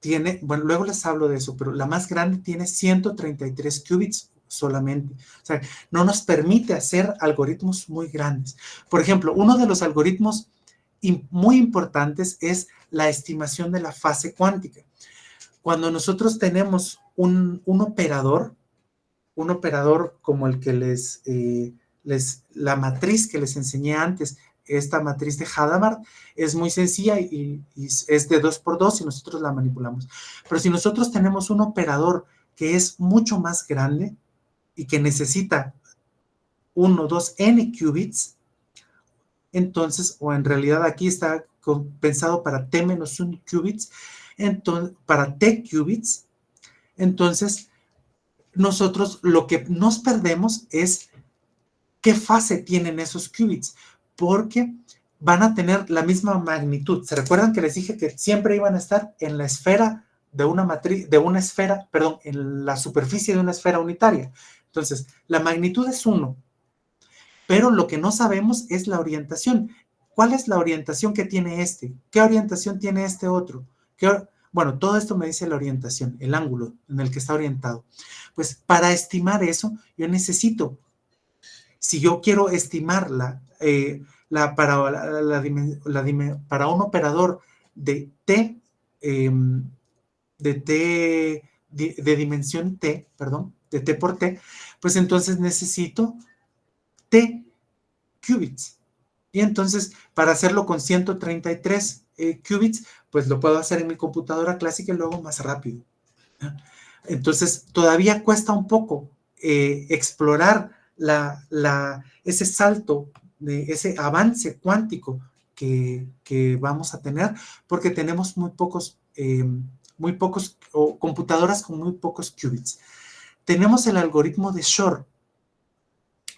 tiene, bueno, luego les hablo de eso, pero la más grande tiene 133 qubits solamente. O sea, no nos permite hacer algoritmos muy grandes. Por ejemplo, uno de los algoritmos muy importantes es la estimación de la fase cuántica. Cuando nosotros tenemos un operador como el que la matriz que les enseñé antes, esta matriz de Hadamard, es muy sencilla y es de 2 por 2 y nosotros la manipulamos. Pero si nosotros tenemos un operador que es mucho más grande y que necesita 1, 2, n qubits, entonces, o en realidad aquí está pensado para t-1 qubits, entonces, para t qubits, entonces nosotros lo que nos perdemos es qué fase tienen esos qubits, porque van a tener la misma magnitud. ¿Se recuerdan que les dije que siempre iban a estar en la esfera de una matriz, en la superficie de una esfera unitaria? Entonces, la magnitud es 1, pero lo que no sabemos es la orientación. ¿Cuál es la orientación que tiene este? ¿Qué orientación tiene este otro? Bueno, todo esto me dice la orientación, el ángulo en el que está orientado. Pues para estimar eso, yo necesito, si yo quiero estimar para un operador de t, de dimensión t, perdón, de t por t, pues entonces necesito t qubits. Y entonces, para hacerlo con 133 qubits, pues lo puedo hacer en mi computadora clásica y luego más rápido. Entonces, todavía cuesta un poco explorar ese salto, ese avance cuántico que vamos a tener, porque tenemos muy pocos computadoras con muy pocos qubits. Tenemos el algoritmo de Shor.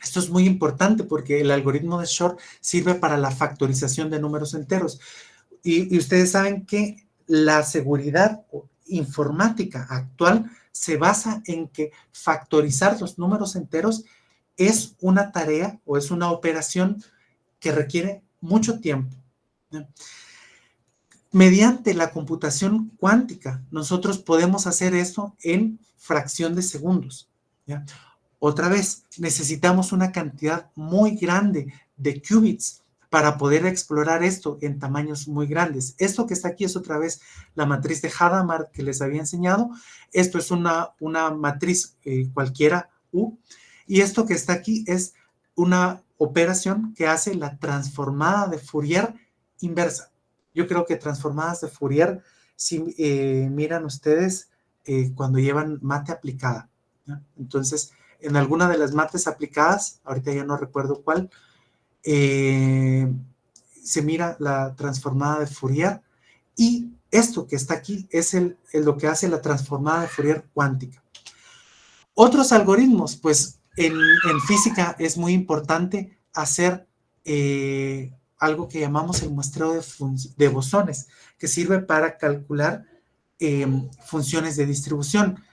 Esto es muy importante porque el algoritmo de Shor sirve para la factorización de números enteros. Y ustedes saben que la seguridad informática actual se basa en que factorizar los números enteros es una tarea o es una operación que requiere mucho tiempo. Mediante la computación cuántica, nosotros podemos hacer esto en fracción de segundos, ¿ya? Otra vez, necesitamos una cantidad muy grande de qubits para poder explorar esto en tamaños muy grandes. Esto que está aquí es otra vez la matriz de Hadamard que les había enseñado. Esto es una matriz cualquiera U. Y esto que está aquí es una operación que hace la transformada de Fourier inversa. Yo creo que transformadas de Fourier, si miran ustedes cuando llevan mate aplicada, ¿no? Entonces, en alguna de las mates aplicadas, ahorita ya no recuerdo cuál, se mira la transformada de Fourier y esto que está aquí es lo que hace la transformada de Fourier cuántica. Otros algoritmos, pues En física es muy importante hacer algo que llamamos el muestreo de bosones, que sirve para calcular funciones de distribución.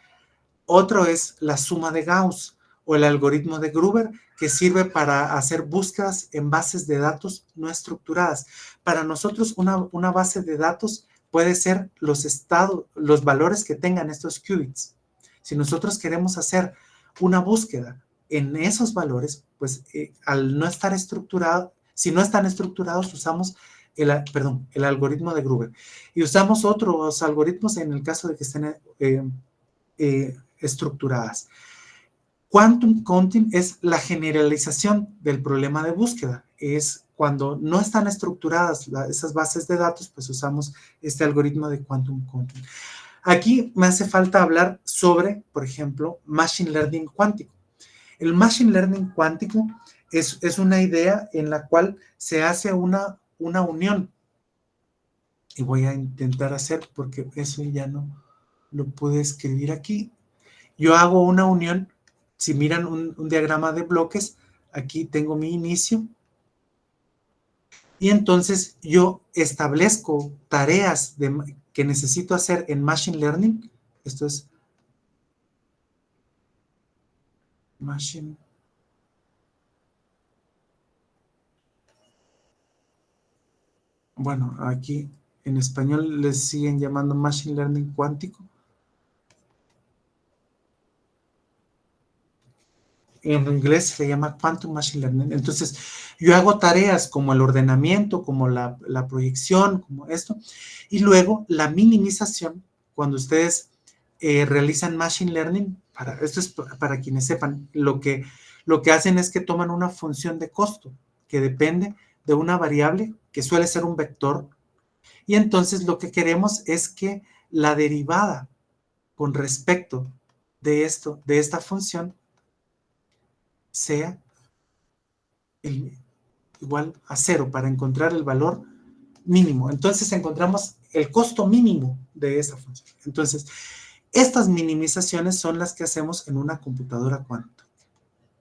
Otro es la suma de Gauss o el algoritmo de Gruber, que sirve para hacer búsquedas en bases de datos no estructuradas. Para nosotros, una base de datos puede ser los valores que tengan estos qubits. Si nosotros queremos hacer una búsqueda en esos valores, pues al no estar estructurado, si no están estructurados, usamos el algoritmo de Gruber. Y usamos otros algoritmos en el caso de que estén estructuradas. Quantum counting es la generalización del problema de búsqueda. Es cuando no están estructuradas esas bases de datos, pues usamos este algoritmo de quantum counting. Aquí me hace falta hablar sobre, por ejemplo, machine learning cuántico. El machine learning cuántico es una idea en la cual se hace una unión. Y voy a intentar hacer, porque eso ya no lo pude escribir aquí. Yo hago una unión. Si miran un diagrama de bloques, aquí tengo mi inicio. Y entonces yo establezco tareas que necesito hacer en Machine Learning. Esto es Machine. Bueno, aquí en español les siguen llamando Machine Learning cuántico. En inglés se llama Quantum Machine Learning. Entonces, yo hago tareas como el ordenamiento, como la proyección, como esto, y luego la minimización, cuando ustedes realizan Machine Learning, esto es para quienes sepan, lo que hacen es que toman una función de costo que depende de una variable que suele ser un vector, y entonces lo que queremos es que la derivada con respecto de esta función, sea igual a 0 para encontrar el valor mínimo. Entonces encontramos el costo mínimo de esa función. Entonces, estas minimizaciones son las que hacemos en una computadora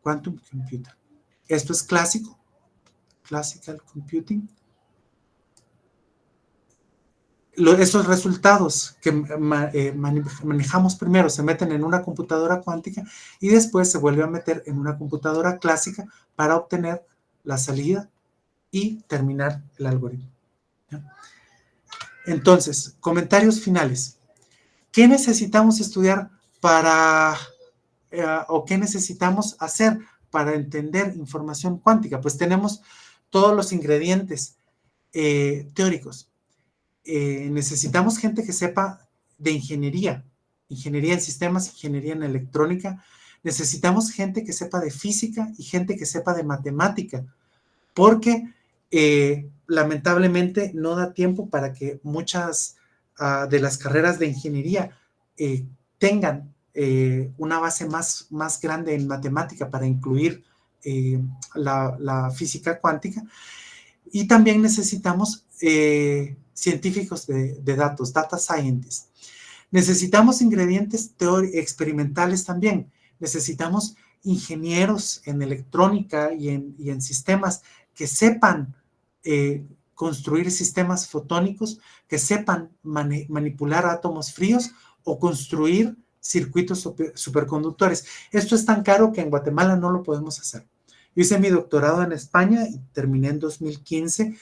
quantum computer. Esto es clásico, classical computing. Esos resultados que manejamos primero se meten en una computadora cuántica y después se vuelve a meter en una computadora clásica para obtener la salida y terminar el algoritmo. Entonces, comentarios finales. ¿Qué necesitamos estudiar o qué necesitamos hacer para entender información cuántica? Pues tenemos todos los ingredientes teóricos. Necesitamos gente que sepa de ingeniería en sistemas, ingeniería en electrónica. Necesitamos gente que sepa de física y gente que sepa de matemática, porque lamentablemente no da tiempo para que muchas de las carreras de ingeniería tengan una base más grande en matemática para incluir la física cuántica. Y también necesitamos científicos de datos, data scientists. Necesitamos ingredientes experimentales también. Necesitamos ingenieros en electrónica y en sistemas que sepan construir sistemas fotónicos, que sepan manipular átomos fríos o construir circuitos superconductores. Esto es tan caro que en Guatemala no lo podemos hacer. Yo hice mi doctorado en España y terminé en 2015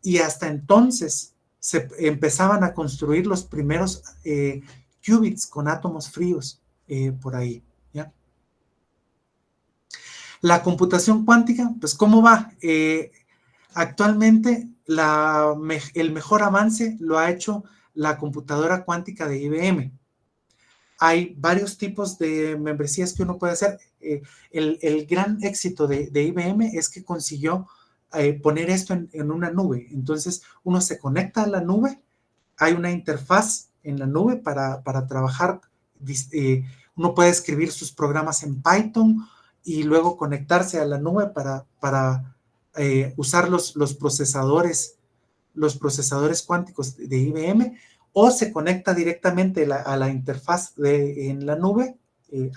y hasta entonces se empezaban a construir los primeros qubits con átomos fríos por ahí, ¿ya? La computación cuántica, pues ¿cómo va? Actualmente el mejor avance lo ha hecho la computadora cuántica de IBM. Hay varios tipos de membresías que uno puede hacer. El gran éxito de IBM es que consiguió poner esto en una nube. Entonces, uno se conecta a la nube, hay una interfaz en la nube para trabajar. Uno puede escribir sus programas en Python y luego conectarse a la nube para usar los procesadores cuánticos de IBM, o se conecta directamente a la interfaz en la nube,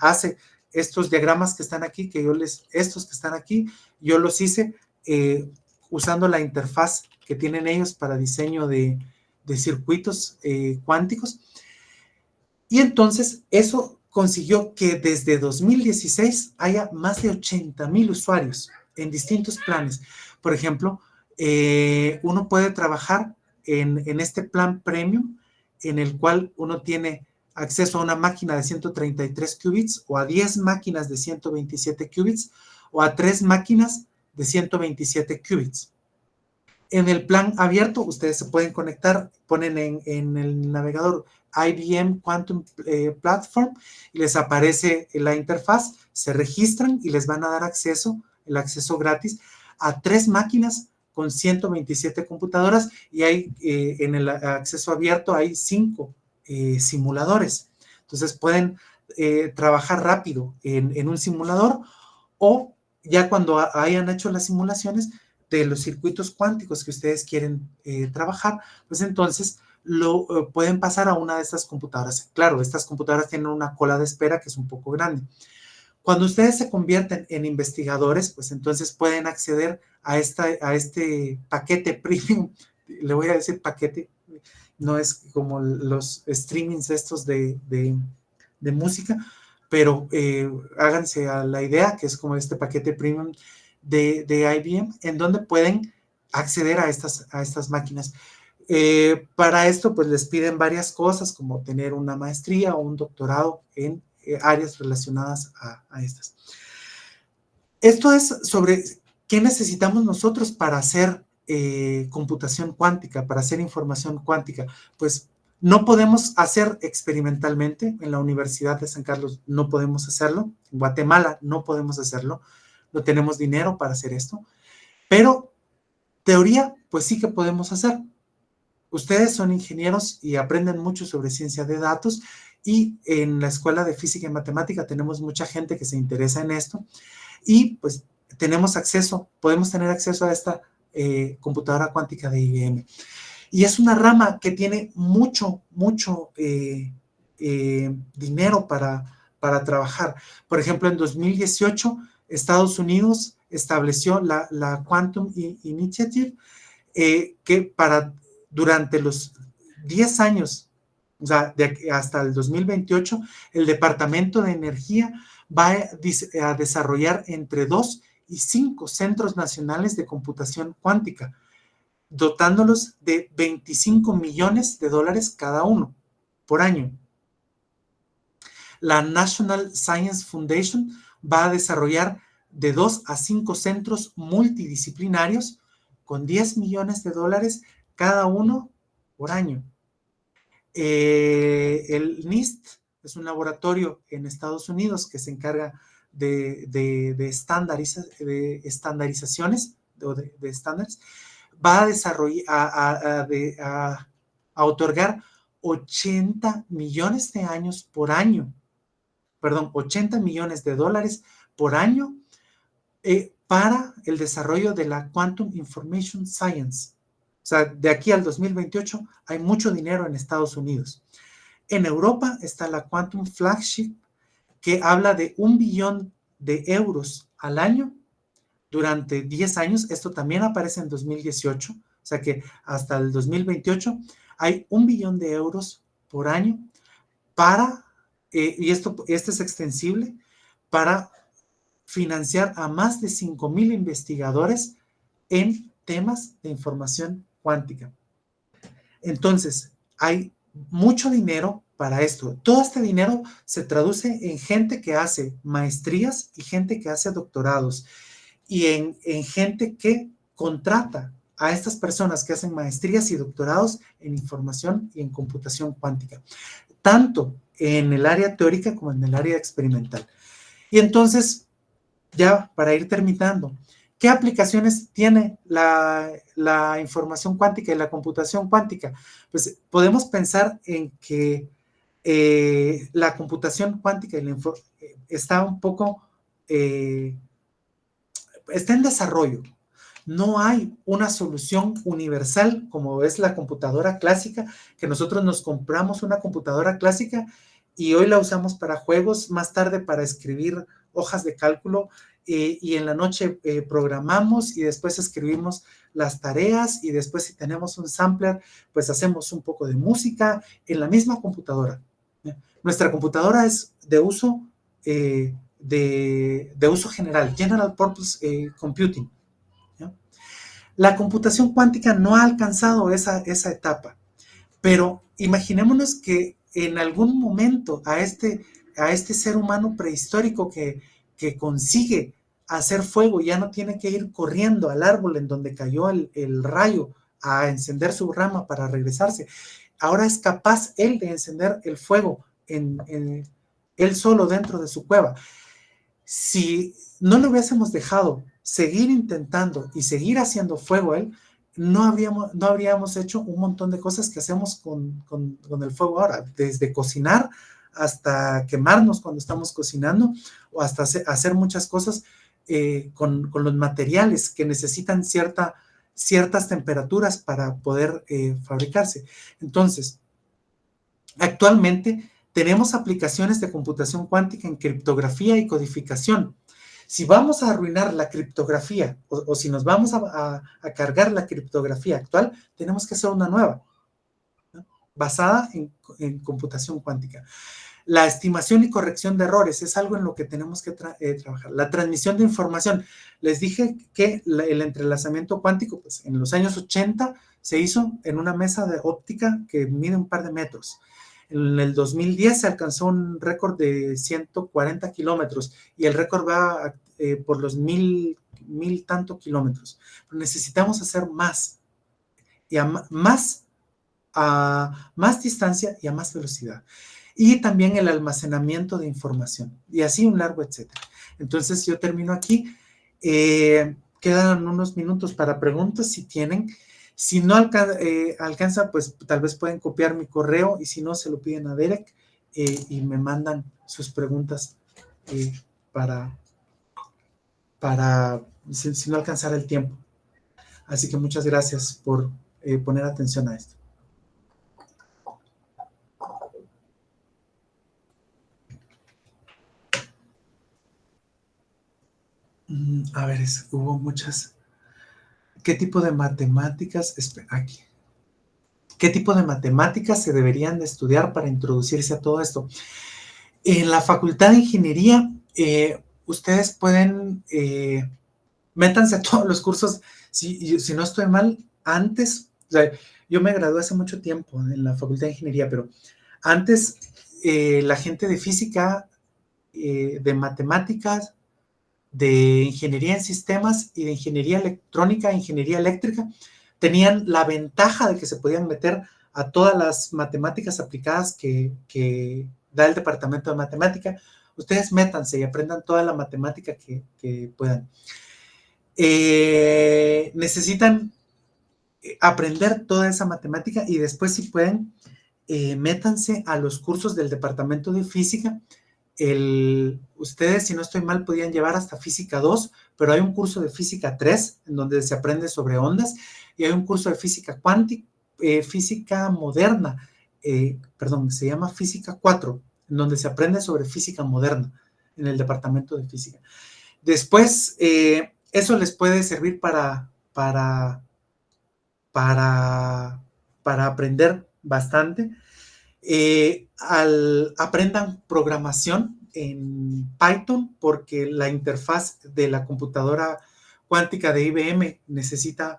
hace estos diagramas que están aquí, estos que están aquí, yo los hice usando la interfaz que tienen ellos para diseño de circuitos cuánticos. Y entonces eso consiguió que desde 2016 haya más de 80,000 usuarios en distintos planes. Por ejemplo, uno puede trabajar en este plan premium, en el cual uno tiene acceso a una máquina de 133 qubits, o a 10 máquinas de 127 qubits, o a 3 máquinas de 127 qubits. En el plan abierto, ustedes se pueden conectar, ponen en el navegador IBM Quantum Platform y les aparece la interfaz, se registran y les van a dar acceso, el acceso gratis, a 3 máquinas con 127 computadoras, y hay en el acceso abierto hay 5 simuladores. Entonces pueden trabajar rápido en un simulador, o ya cuando hayan hecho las simulaciones de los circuitos cuánticos que ustedes quieren trabajar, pues entonces lo pueden pasar a una de estas computadoras. Claro, estas computadoras tienen una cola de espera que es un poco grande. Cuando ustedes se convierten en investigadores, pues entonces pueden acceder a este paquete premium. Le voy a decir paquete, no es como los streamings estos de música, pero háganse a la idea que es como este paquete premium de IBM, en donde pueden acceder a estas máquinas. Para esto, pues les piden varias cosas, como tener una maestría o un doctorado en áreas relacionadas a estas. Esto es sobre qué necesitamos nosotros para hacer computación cuántica, para hacer información cuántica. Pues no podemos hacer experimentalmente, en la Universidad de San Carlos no podemos hacerlo, en Guatemala no podemos hacerlo, no tenemos dinero para hacer esto, pero teoría, pues sí que podemos hacer. Ustedes son ingenieros y aprenden mucho sobre ciencia de datos, y en la Escuela de Física y Matemática tenemos mucha gente que se interesa en esto, y pues podemos tener acceso a esta computadora cuántica de IBM. Y es una rama que tiene mucho dinero para trabajar. Por ejemplo, en 2018, Estados Unidos estableció la Quantum Initiative, que durante los 10 años, o sea, hasta el 2028, el Departamento de Energía va a desarrollar entre 2 y 5 centros nacionales de computación cuántica, dotándolos de $25 millones cada uno por año. La National Science Foundation va a desarrollar de 2 a 5 centros multidisciplinarios con $10 millones cada uno por año. El NIST es un laboratorio en Estados Unidos que se encarga de estandarizaciones, de estándares. Va a desarrollar, a otorgar 80 millones de años por año, perdón, 80 millones de dólares por año para el desarrollo de la Quantum Information Science. O sea, de aquí al 2028 hay mucho dinero en Estados Unidos. En Europa está la Quantum Flagship, que habla de 1 billón de euros al año durante 10 años. Esto también aparece en 2018, o sea que hasta el 2028 hay 1 billón de euros por año para, y este es extensible, para financiar a más de 5,000 investigadores en temas de información cuántica. Entonces, hay mucho dinero para esto. Todo este dinero se traduce en gente que hace maestrías y gente que hace doctorados, y en gente que contrata a estas personas que hacen maestrías y doctorados en información y en computación cuántica, tanto en el área teórica como en el área experimental. Y entonces, ya para ir terminando, ¿qué aplicaciones tiene la información cuántica y la computación cuántica? Pues podemos pensar en que la computación cuántica está un poco, está en desarrollo. No hay una solución universal como es la computadora clásica, que nosotros nos compramos una computadora clásica y hoy la usamos para juegos, más tarde para escribir hojas de cálculo, y en la noche programamos y después escribimos las tareas y después si tenemos un sampler, pues hacemos un poco de música en la misma computadora. Nuestra computadora es de uso, de uso general, General Purpose Computing. ¿Ya? La computación cuántica no ha alcanzado esa etapa, pero imaginémonos que en algún momento a este ser humano prehistórico que consigue hacer fuego, ya no tiene que ir corriendo al árbol en donde cayó el rayo a encender su rama para regresarse. Ahora es capaz él de encender el fuego él solo dentro de su cueva. Si no le hubiésemos dejado seguir intentando y seguir haciendo fuego a él, no habríamos hecho un montón de cosas que hacemos con el fuego ahora, desde cocinar hasta quemarnos cuando estamos cocinando, o hasta hacer muchas cosas con los materiales que necesitan ciertas temperaturas para poder fabricarse. Entonces, actualmente tenemos aplicaciones de computación cuántica en criptografía y codificación. Si vamos a arruinar la criptografía o si nos vamos a cargar la criptografía actual, tenemos que hacer una nueva, ¿no? Basada en computación cuántica. La estimación y corrección de errores es algo en lo que tenemos que trabajar. La transmisión de información. Les dije que el entrelazamiento cuántico, pues en los años 80 se hizo en una mesa de óptica que mide un par de metros. En el 2010 se alcanzó un récord de 140 kilómetros y el récord va por los mil tanto kilómetros. Pero necesitamos hacer más y más distancia y a más velocidad. Y también el almacenamiento de información y así un largo etcétera. Entonces yo termino aquí. Quedan unos minutos para preguntas si tienen. Si no alcanza, pues tal vez pueden copiar mi correo y si no, se lo piden a Derek y me mandan sus preguntas para si no alcanzara el tiempo. Así que muchas gracias por poner atención a esto. A ver, hubo muchas. ¿Qué tipo de matemáticas? Aquí. ¿Qué tipo de matemáticas se deberían de estudiar para introducirse a todo esto? En la Facultad de Ingeniería, ustedes pueden, métanse a todos los cursos, si no estoy mal, antes, o sea, yo me gradué hace mucho tiempo en la Facultad de Ingeniería, pero antes la gente de física, de matemáticas, de ingeniería en sistemas y de ingeniería electrónica, ingeniería eléctrica, tenían la ventaja de que se podían meter a todas las matemáticas aplicadas que da el departamento de matemática. Ustedes métanse y aprendan toda la matemática que puedan. Necesitan aprender toda esa matemática y después, si pueden, métanse a los cursos del departamento de física. Ustedes, si no estoy mal, podían llevar hasta física 2, pero hay un curso de física 3 en donde se aprende sobre ondas, y hay un curso de física cuántica, física moderna, se llama física 4, en donde se aprende sobre física moderna en el departamento de física. Después, eso les puede servir para aprender bastante. Aprendan programación en Python, porque la interfaz de la computadora cuántica de IBM necesita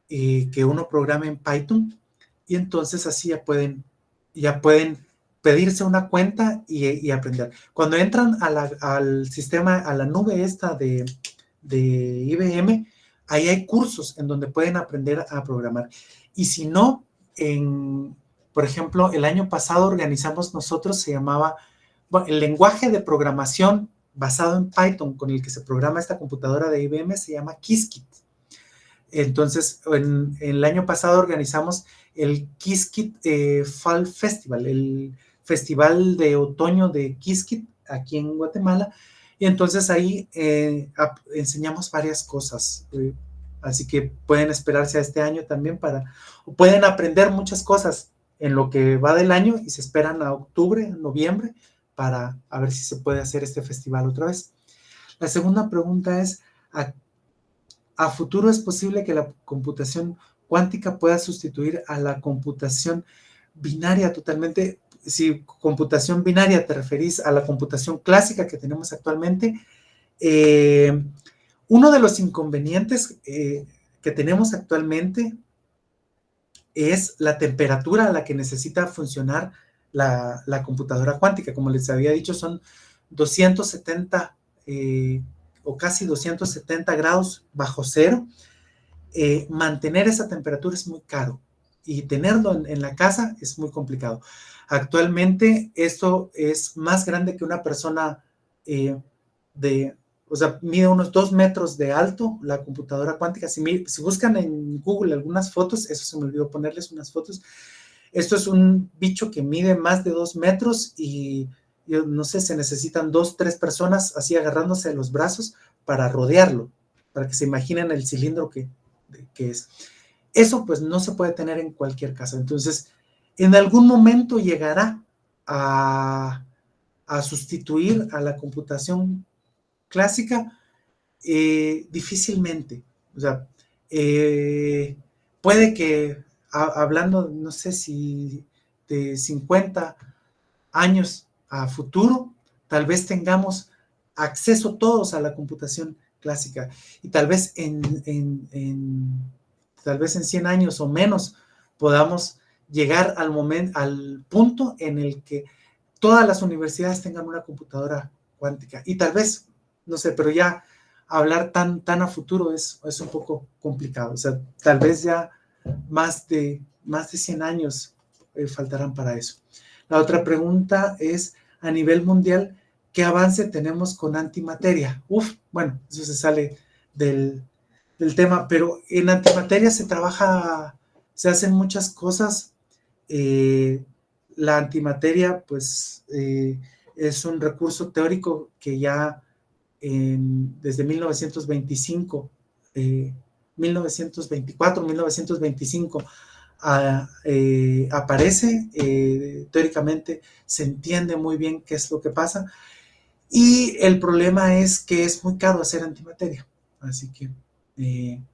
que uno programe en Python, y entonces así ya pueden pedirse una cuenta y aprender. Cuando entran al sistema, a la nube esta de IBM, ahí hay cursos en donde pueden aprender a programar. Y si no, por ejemplo, el año pasado organizamos nosotros, se llamaba, el lenguaje de programación basado en Python con el que se programa esta computadora de IBM se llama Qiskit. Entonces, el año pasado organizamos el Qiskit Fall Festival, el festival de otoño de Qiskit aquí en Guatemala, y entonces ahí enseñamos varias cosas. Así que pueden esperarse a este año también o pueden aprender muchas cosas en lo que va del año y se esperan a octubre, noviembre, para a ver si se puede hacer este festival otra vez. La segunda pregunta es, ¿a futuro es posible que la computación cuántica pueda sustituir a la computación binaria totalmente? Si computación binaria te referís a la computación clásica que tenemos actualmente, uno de los inconvenientes que tenemos actualmente es la temperatura a la que necesita funcionar la computadora cuántica. Como les había dicho, son 270 o casi 270 grados bajo cero. Mantener esa temperatura es muy caro y tenerlo en la casa es muy complicado. Actualmente esto es más grande que una persona o sea, mide unos 2 metros de alto la computadora cuántica. Si buscan en Google algunas fotos, eso se me olvidó ponerles unas fotos, esto es un bicho que mide más de 2 metros y yo no sé, se necesitan 2, 3 personas así agarrándose de los brazos para rodearlo, para que se imaginen el cilindro que es. Eso pues no se puede tener en cualquier casa. Entonces, en algún momento llegará a sustituir a la computación clásica, difícilmente. O sea, puede que, hablando, no sé si de 50 años a futuro, tal vez tengamos acceso todos a la computación clásica y tal vez tal vez en 100 años o menos podamos llegar al punto en el que todas las universidades tengan una computadora cuántica. Y tal vez, no sé, pero ya hablar tan a futuro es un poco complicado. O sea, tal vez ya más de 100 años faltarán para eso. La otra pregunta es, a nivel mundial, ¿qué avance tenemos con antimateria? Bueno, eso se sale del tema, pero en antimateria se hacen muchas cosas. La antimateria, pues, es un recurso teórico que ya desde 1925, 1924, 1925, aparece, teóricamente se entiende muy bien qué es lo que pasa, y el problema es que es muy caro hacer antimateria, así que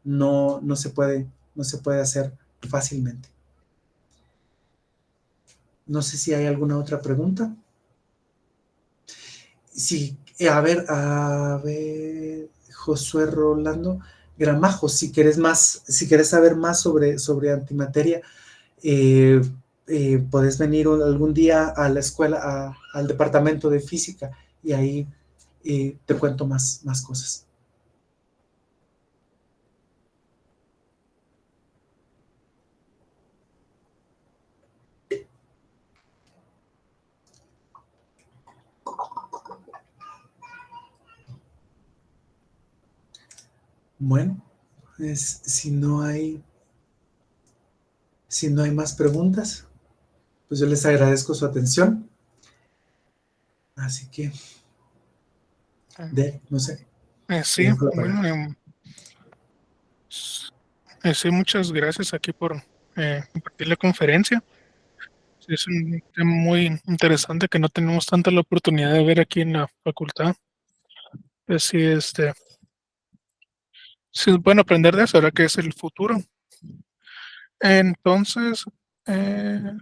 no se puede hacer fácilmente. No sé si hay alguna otra pregunta. Sí, a ver, Josué Rolando Gramajo, si quieres saber más sobre antimateria, eh, podés venir algún día a la escuela, al departamento de física, y ahí te cuento más cosas. Bueno, pues, si no hay más preguntas, pues yo les agradezco su atención. Así que, no sé. Sí, bueno, sí, muchas gracias aquí por compartir la conferencia. Sí, es un tema muy interesante que no tenemos tanta la oportunidad de ver aquí en la facultad. Pues sí, sí es bueno aprender de eso, ahora que es el futuro. Entonces, eh,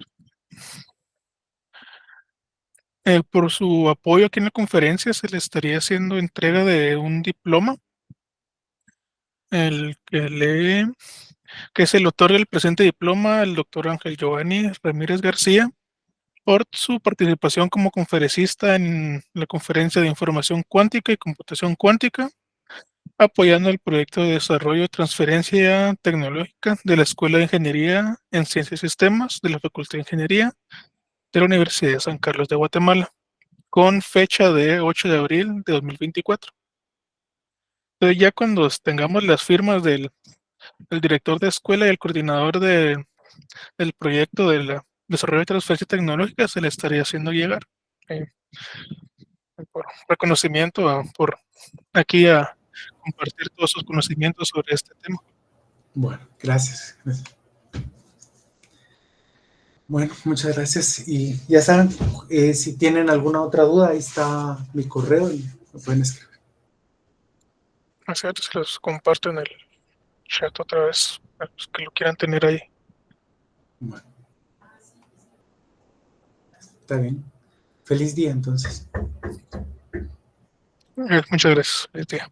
por su apoyo aquí en la conferencia, se le estaría haciendo entrega de un diploma, el que se le otorga el presente diploma al doctor Ángel Giovanni Ramírez García por su participación como conferencista en la conferencia de información cuántica y computación cuántica, apoyando el proyecto de desarrollo y transferencia tecnológica de la Escuela de Ingeniería en Ciencias y Sistemas de la Facultad de Ingeniería de la Universidad de San Carlos de Guatemala, con fecha de 8 de abril de 2024. Entonces, ya cuando tengamos las firmas del director de escuela y el coordinador del proyecto de desarrollo de transferencia tecnológica, se le estaría haciendo llegar eh, por reconocimiento, por aquí a compartir todos sus conocimientos sobre este tema. Bueno, gracias. Bueno, muchas gracias. Y ya saben, si tienen alguna otra duda, ahí está mi correo y me pueden escribir. Así es, se los comparto en el chat otra vez, a los que lo quieran tener ahí. Bueno, está bien. Feliz día entonces. Muchas gracias. Feliz día.